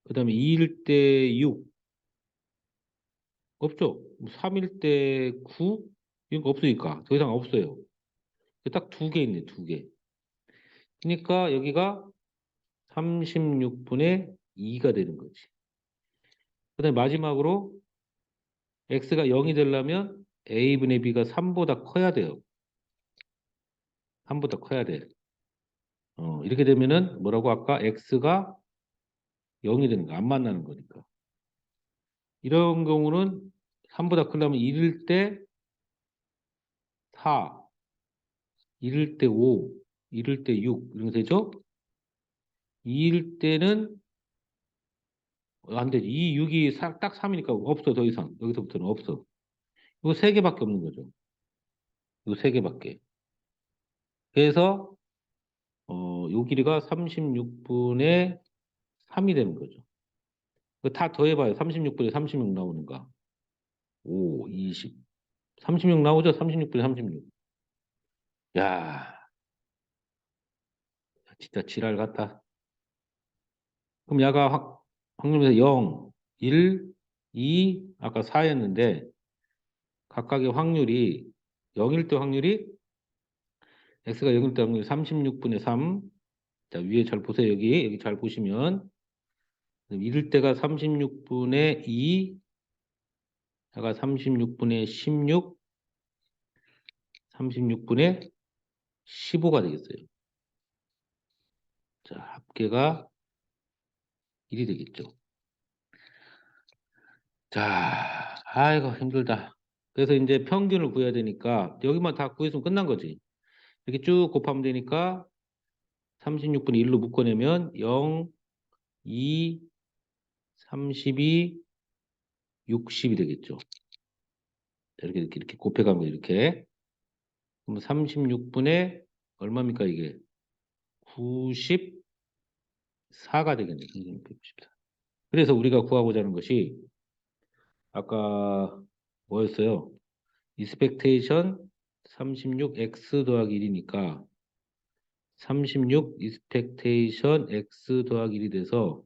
그다음에 2일 때 6. 없죠? 3일 때 9? 이런 거 없으니까 더 이상 없어요. 딱 2개 있네, 2개. 그러니까 여기가 36분의 2가 되는 거지. 그다음에 마지막으로 x가 0이 되려면 a분의 b가 3보다 커야 돼요. 3보다 커야 돼. 이렇게 되면은 뭐라고 아까 x가 0이 되는 거, 안 만나는 거니까. 이런 경우는 3보다 크려면 1일 때 4, 1일 때 5, 1일 때 6, 이런 거 되죠? 2일 때는 안 되지. 2, 6이 딱 3이니까 없어. 더 이상. 여기서부터는 없어. 이거 세 개밖에 없는 거죠. 이거 세 개밖에. 그래서 요 길이가 36분의 3이 되는 거죠. 그거 다 더해봐요. 36분에 36 나오는가. 5, 20. 36 나오죠? 36분에 36. 야, 진짜 지랄 같다. 그럼 야가 확률에서 0, 1, 2, 아까 4였는데 각각의 확률이 0일 때 확률이 x가 0일 때 확률이 36분의 3. 자, 위에 잘 보세요. 여기 잘 보시면 1일 때가 36분의 2, 야가 36분의 16, 36분의 15가 되겠어요. 자, 합계가 1이 되겠죠. 자, 아이고 힘들다. 그래서 이제 평균을 구해야 되니까 여기만 다 구했으면 끝난 거지. 이렇게 쭉 곱하면 되니까 36분의 1로 묶어내면 0, 2, 32, 60이 되겠죠. 이렇게 곱해가면 이렇게. 그럼 36분의 얼마입니까 이게? 94가 되겠네. 194. 그래서 우리가 구하고자 하는 것이 아까 뭐였어요? 이스펙테이션 36x 더하기 1이니까 36 이스펙테이션 x 더하기 1이 돼서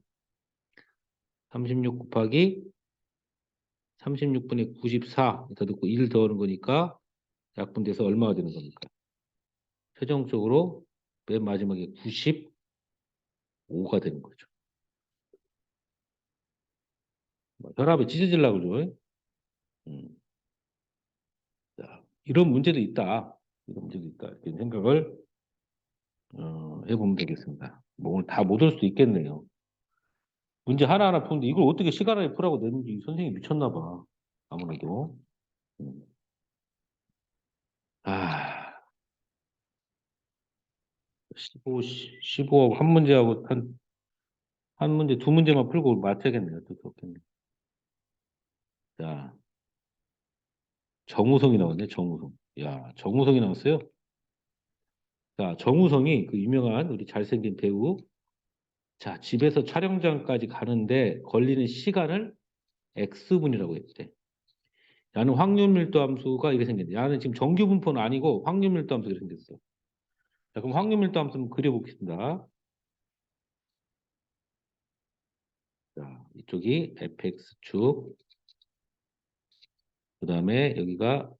36 곱하기 36분의 94 더 넣고 1 더하는 거니까 약분돼서 얼마가 되는 겁니까? 최종적으로 맨 마지막에 95가 되는 거죠. 혈압이 찢어지려고 그러죠. 음. 자, 이런 문제도 있다. 이런 문제도 있다. 이렇게 생각을 해보면 되겠습니다. 뭐 오늘 다 못 올 수도 있겠네요. 문제 하나하나 푸는데 이걸 어떻게 시간 안에 풀라고 내는지 선생님이 미쳤나 봐. 아무래도. 음. 아, 15, 15하고 한 문제하고 한 문제, 두 문제만 풀고 맞춰야겠네요. 어쩔 수 없겠네. 자, 정우성이 나왔네, 정우성. 야, 정우성이 나왔어요? 자, 정우성이 그 유명한 우리 잘생긴 배우. 자, 집에서 촬영장까지 가는데 걸리는 시간을 X분이라고 했대. 야는 확률 밀도 함수가 이렇게 생겼네. 야는 지금 정규 분포는 아니고 확률 밀도 함수가 이렇게 생겼어. 자, 그럼 확률 밀도 함수 한번 그려보겠습니다. 자, 이쪽이 fx축, 그 다음에 여기가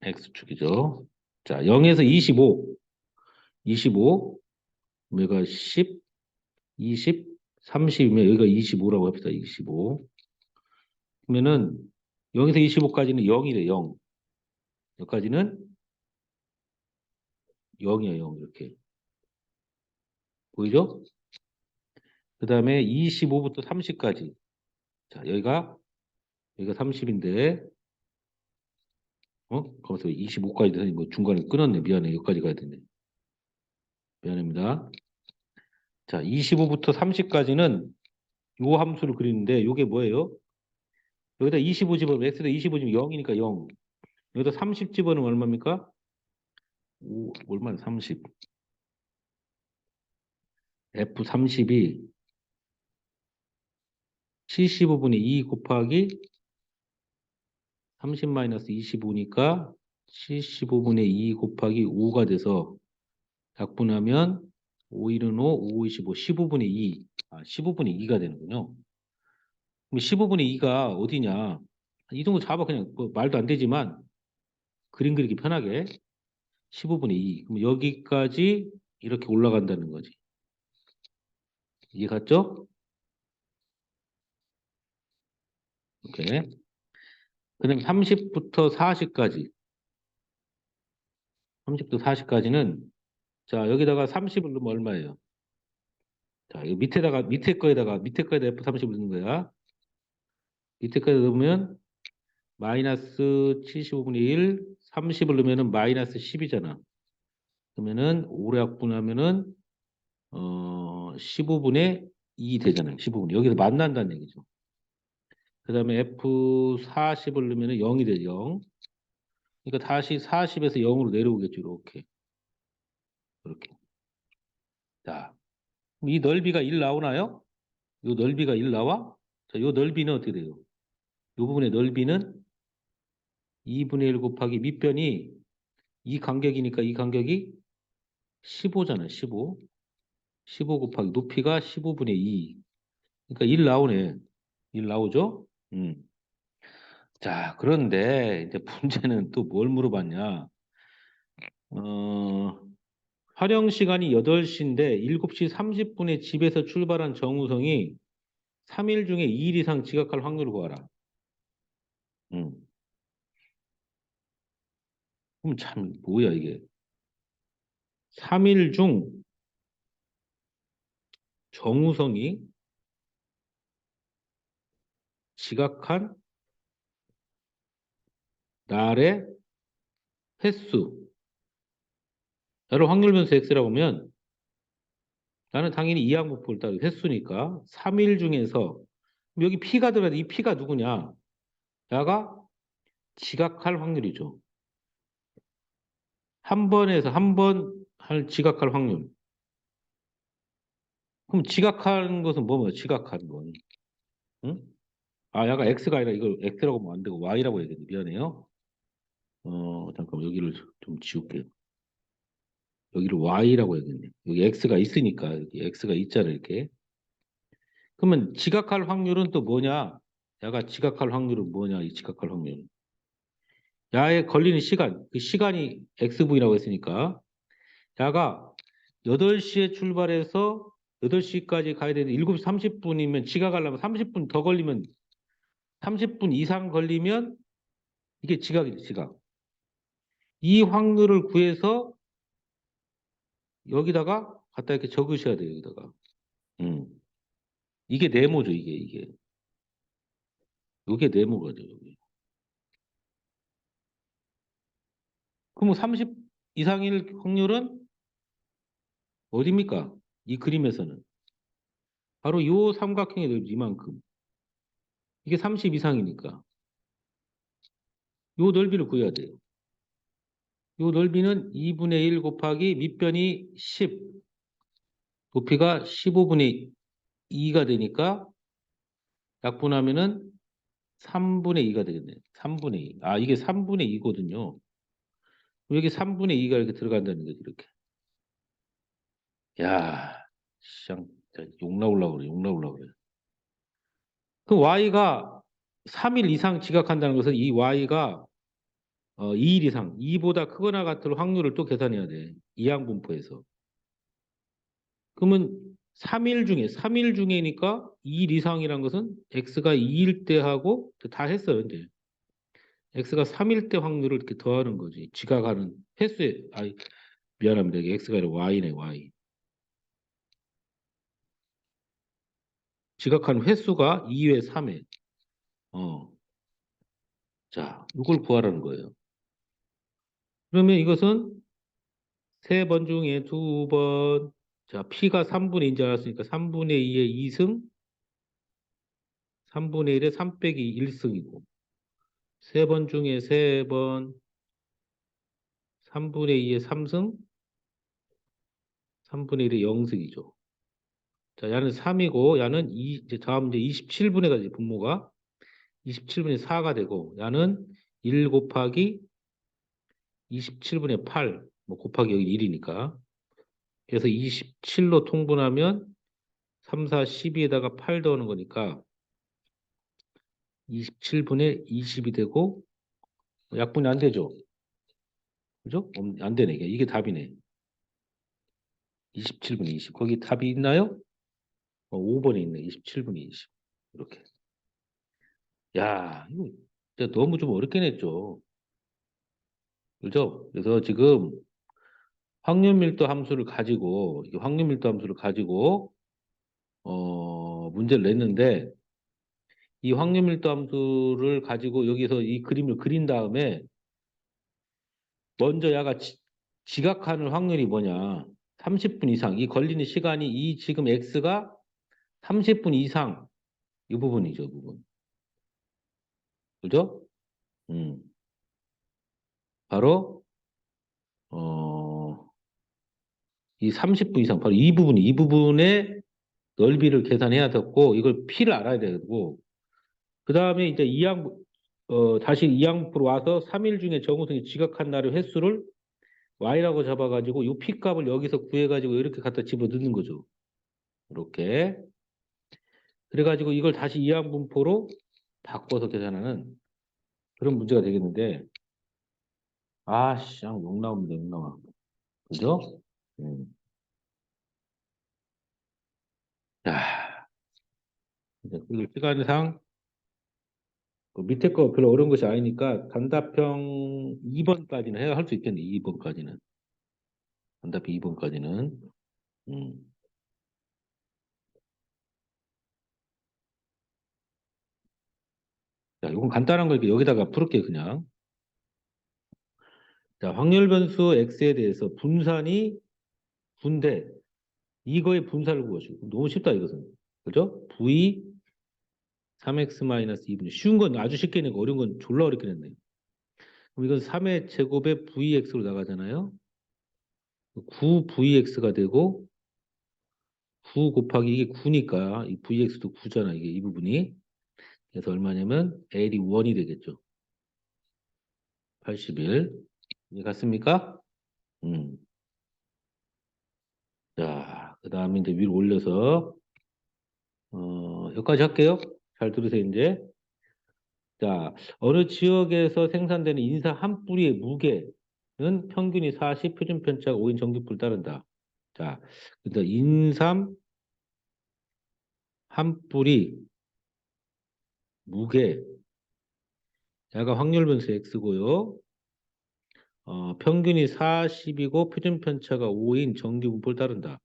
x축이죠. 자, 0에서 25, 25, 여기가 10, 20, 30이면 여기가 25라고 합시다. 25. 그러면은 0에서 25까지는 0이래, 0. 여기까지는 0이에요, 0. 이렇게. 보이죠? 그 다음에 25부터 30까지. 자, 여기가 30인데, 거기서 25까지 되니 뭐 중간에 끊었네. 미안해. 여기까지 가야 되네. 미안합니다. 자, 25부터 30까지는 요 함수를 그리는데, 요게 뭐예요? 여기다 25 집어넣으면, x에다 25 집으면 0이니까 0. 여기다 30 집어넣으면 얼마입니까? 얼마나 30. F30이 75분의 2 곱하기 30-25니까 75분의 2 곱하기 5가 돼서 약분하면 5일은 5, 5, 25, 15분의 2. 아, 15분의 2가 되는군요. 그럼 15분의 2가 어디냐? 이 정도 잡아 그냥 뭐 말도 안 되지만 그림 그리기 편하게 15분의 2. 그럼 여기까지 이렇게 올라간다는 거지. 이해 갔죠? 오케이. 그다음 30부터 40까지. 30부터 40까지는 자, 여기다가 30을 넣으면 얼마예요? 자, 이 밑에 거에다가 F30을 넣는 거야. 밑에 거에 넣으면 마이너스 75분의 1, 30을 넣으면은 마이너스 10이잖아. 그러면은 5로 약분하면은 15분의 2 되잖아요. 15분의. 여기서 만난다는 얘기죠. 그 다음에 F40을 넣으면 0이 되죠. 0. 그러니까 다시 40에서 0으로 내려오겠죠. 이렇게. 이렇게. 자, 그럼 이 넓이가 1 나오나요? 이 넓이가 1 나와? 자, 이 넓이는 어떻게 돼요? 이 부분의 넓이는 2분의 1 곱하기 밑변이 이 간격이니까 이 간격이 15잖아요. 15. 15 곱하기 높이가 15분의 2. 그러니까 1 나오네. 1 나오죠? 자, 그런데 이제 문제는 또 뭘 물어봤냐? 어, 촬영 시간이 8시인데 7시 30분에 집에서 출발한 정우성이 3일 중에 2일 이상 지각할 확률을 구하라. 음. 그럼 참 뭐야 이게? 3일 중 정우성이 지각한 날의 횟수. 나를 확률 변수 x라고 하면 나는 당연히 이항분법을 따로 횟수니까 3일 중에서 여기 p가 들어가야 이 p가 누구냐? 야가 지각할 확률이죠. 한 번에서 한 번 할 지각할 확률. 그럼 지각하는 것은 뭐뭐 지각하는 건? 응? 아, 야가 x가 아니라 이걸 x라고 하면 안 되고 y라고 해야겠네. 미안해요. 잠깐만 여기를 좀 지울게요. 여기를 y라고 해야겠네. 여기 x가 있으니까 여기 x가 있잖아 이렇게. 그러면 지각할 확률은 또 뭐냐? 야가 지각할 확률은 뭐냐? 이 지각할 확률. 야에 걸리는 시간, 그 시간이 x분이라고 했으니까 야가 8시에 출발해서 8시까지 가야 되는데 7시 30분이면 지각하려면 30분 더 걸리면 30분 이상 걸리면 이게 지각이죠, 지각. 이 확률을 구해서 여기다가 갖다 이렇게 적으셔야 돼요, 여기다가. 음. 이게 네모죠, 이게. 이게 네모가 돼요, 여기. 그럼 30 이상일 확률은 어디입니까? 이 그림에서는. 바로 요 삼각형의 넓이 이만큼. 이게 30 이상이니까. 요 넓이를 구해야 돼요. 요 넓이는 2분의 1 곱하기 밑변이 10, 높이가 15분의 2가 되니까 약분하면은 3분의 2가 되겠네. 3분의 2. 아, 이게 3분의 2거든요. 여기 3분의 2가 이렇게 들어간다는 거지, 이렇게. 야, 쌍, 욕 나오려고 그래, 욕 나오려고 그래. 그 y가 3일 이상 지각한다는 것은 이 y가 2일 이상, 2보다 크거나 같을 확률을 또 계산해야 돼. 이항분포에서. 그러면 3일 중에니까 2일 이상이란 것은 x가 2일 때 하고 다 했어요, 이제. x가 3일 때 확률을 이렇게 더하는 거지. 지각하는 횟수에, 미안합니다. 이게 x가 아니라 y네, y. 지각하는 횟수가 2회, 3회. 어. 자, 이걸 구하라는 거예요. 그러면 이것은 세 번 중에 두 번, 자, p가 3분의 2인지 알았으니까 3분의 2의 2승, 3분의 1의 3 빼기 1승이고, 세 번 중에 세 번, 3분의 2의 3승, 3분의 1의 0승이죠. 자, 야는 3이고, 야는 2, 이제 다음 이제 27분에 가지, 분모가. 27분의 4가 되고, 야는 1 곱하기 27분의 8, 뭐 곱하기 여기 1이니까. 그래서 27로 통분하면 3, 4, 12에다가 8 더하는 거니까 27분의 20이 되고, 약분이 안 되죠. 그죠? 안 되네. 이게 답이네. 27분의 20. 거기 답이 있나요? 5번에 있네. 27분의 20. 이렇게. 야, 이거 진짜 너무 좀 어렵게 냈죠. 그죠? 그래서 지금 확률밀도 함수를 가지고, 이 확률밀도 함수를 가지고, 문제를 냈는데, 이 확률밀도 함수를 가지고 여기서 이 그림을 그린 다음에, 먼저 야가 지각하는 확률이 뭐냐. 30분 이상. 이 걸리는 시간이 이 지금 x가 30분 이상 이 부분이죠, 이 부분. 그죠? 음. 바로 어, 이 30분 이상 바로 이 부분의 넓이를 계산해야 되고 이걸 P를 알아야 되고 그다음에 이제 다시 이항으로 와서 3일 중에 정우성이 지각한 날의 횟수를 Y라고 잡아가지고 이 P 값을 여기서 구해가지고 이렇게 갖다 집어 넣는 거죠. 이렇게. 그래가지고 이걸 다시 이항분포로 바꿔서 계산하는 그런 문제가 되겠는데 아씨, 욕 나옵니다, 욕 나와. 그죠? 음. 자, 이제 이걸 시간상 그 밑에 거 별로 어려운 것이 아니니까 단답형 2번까지는 해야 할 수 있겠네. 2번까지는. 단답형 2번까지는. 음. 자, 이건 간단한 거 이렇게 여기다가 풀을게요, 그냥. 자, 확률 변수 x에 대해서 분산이 분대. 이거의 분산을 구하시고. 너무 쉽다, 이것은. 그죠? v 3x-2분의 쉬운 건 아주 쉽게 내고 어려운 건 졸라 어렵게 냈네. 그럼 이건 3의 제곱에 vx로 나가잖아요. 9vx가 되고 9 곱하기 이게 9니까 이 vx도 9잖아, 이게 이 부분이. 그래서 얼마냐면 L이 1이 되겠죠. 81. 이해 갔습니까? 음. 자, 그 다음에 이제 위로 올려서 여기까지 할게요. 잘 들으세요, 이제. 자, 어느 지역에서 생산되는 인삼 한 뿌리의 무게는 평균이 40, 표준 편차가 5인 정규풀 따른다. 자, 그러니까 인삼 한 뿌리 무게, 야가 확률 변수 x고요. 평균이 40이고 표준 편차가 5인 정규분포를 따른다.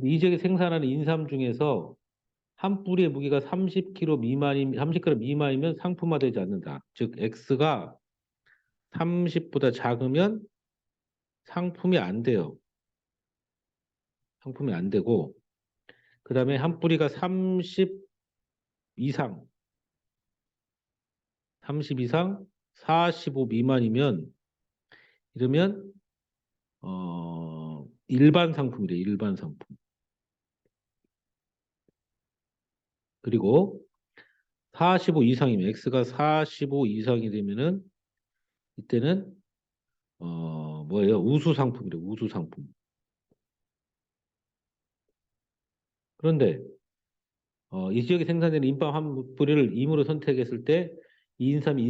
이 지역에 생산하는 인삼 중에서 한 뿌리의 무게가 30kg 미만이면 상품화되지 않는다. 즉 x가 30보다 작으면 상품이 안 돼요. 상품이 안 되고 그다음에 한 뿌리가 이상 30 이상 45 미만이면 이러면 일반 상품이래. 일반 상품. 그리고 45 이상이면 x가 45 이상이 되면은 이때는 뭐예요? 우수 상품이래. 우수 상품. 그런데 이 지역에 생산되는 인삼 한 뿌리를 임으로 선택했을 때 이 인삼이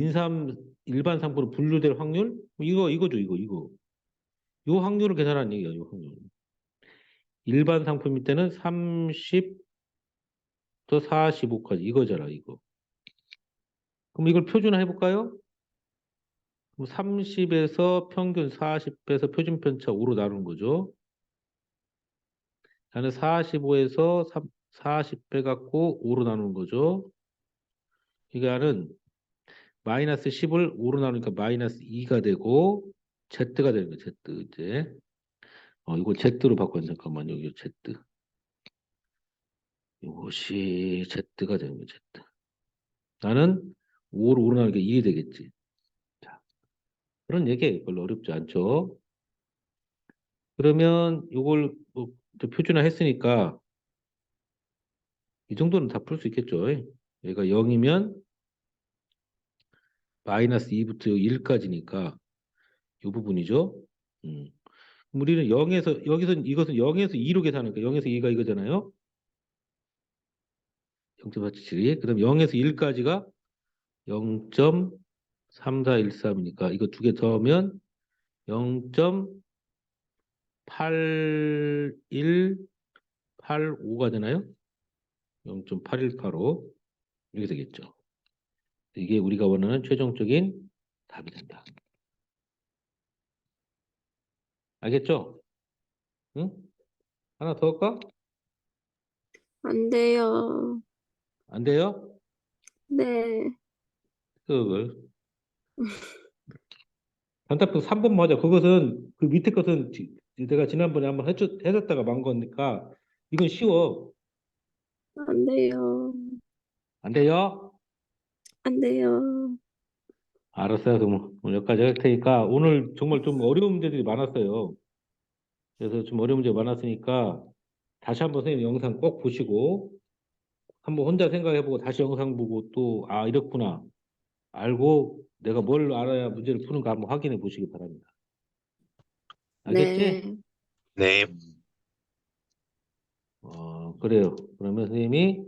일반 상품으로 분류될 확률 이거죠, 이거. 요 확률을 계산하는 얘기야. 요 확률. 일반 상품일 때는 30도 45까지 이거잖아, 이거. 그럼 이걸 표준화 해볼까요? 30에서 평균 40에서 표준 편차 5로 나누는 거죠. 나는 45에서 40 빼갖고 5로 나누는 거죠. 이거는 마이너스 10을 5로 나누니까 마이너스 2가 되고 Z가 되는 거예요. Z 이제. 이거 Z로 바꿔야 잠깐만요. 여기 Z. 이것이 Z가 되는 거예요. Z. 나는 5로 나누니까 1이 되겠지. 자, 그런 얘기 별로 어렵지 않죠. 그러면 이걸 뭐 표준화 했으니까 이 정도는 다 풀 수 있겠죠. 얘가 0이면 마이너스 2부터 1까지니까 이 부분이죠. 음. 그럼 우리는 0에서 여기서 이것은 0에서 2로 계산하니까 0에서 2가 이거잖아요. 0.477이. 그다음 0에서 1까지가 0.3413이니까 이거 두 개 더하면 0.8185가 되나요? 0.8185 이렇게 되겠죠. 이게 우리가 원하는 최종적인 답이 된다. 알겠죠? 응? 하나 더 할까? 안 돼요. 안 돼요? 네. 그걸. 단답형 3번 맞아. 그것은 그 밑에 것은 내가 지난번에 한번 해줬다가 만 거니까 이건 쉬워. 안 돼요. 안 돼요? 안 돼요. 알았어요. 그럼 오늘 여기까지 할 테니까 오늘 정말 좀 어려운 문제들이 많았어요. 그래서 좀 어려운 문제 많았으니까 다시 한번 선생님 영상 꼭 보시고 한번 혼자 생각해보고 다시 영상 보고 또 아 이렇구나 알고 내가 뭘 알아야 문제를 푸는가 한번 확인해 보시기 바랍니다. 알겠지? 네. 네. 그래요. 그러면 선생님이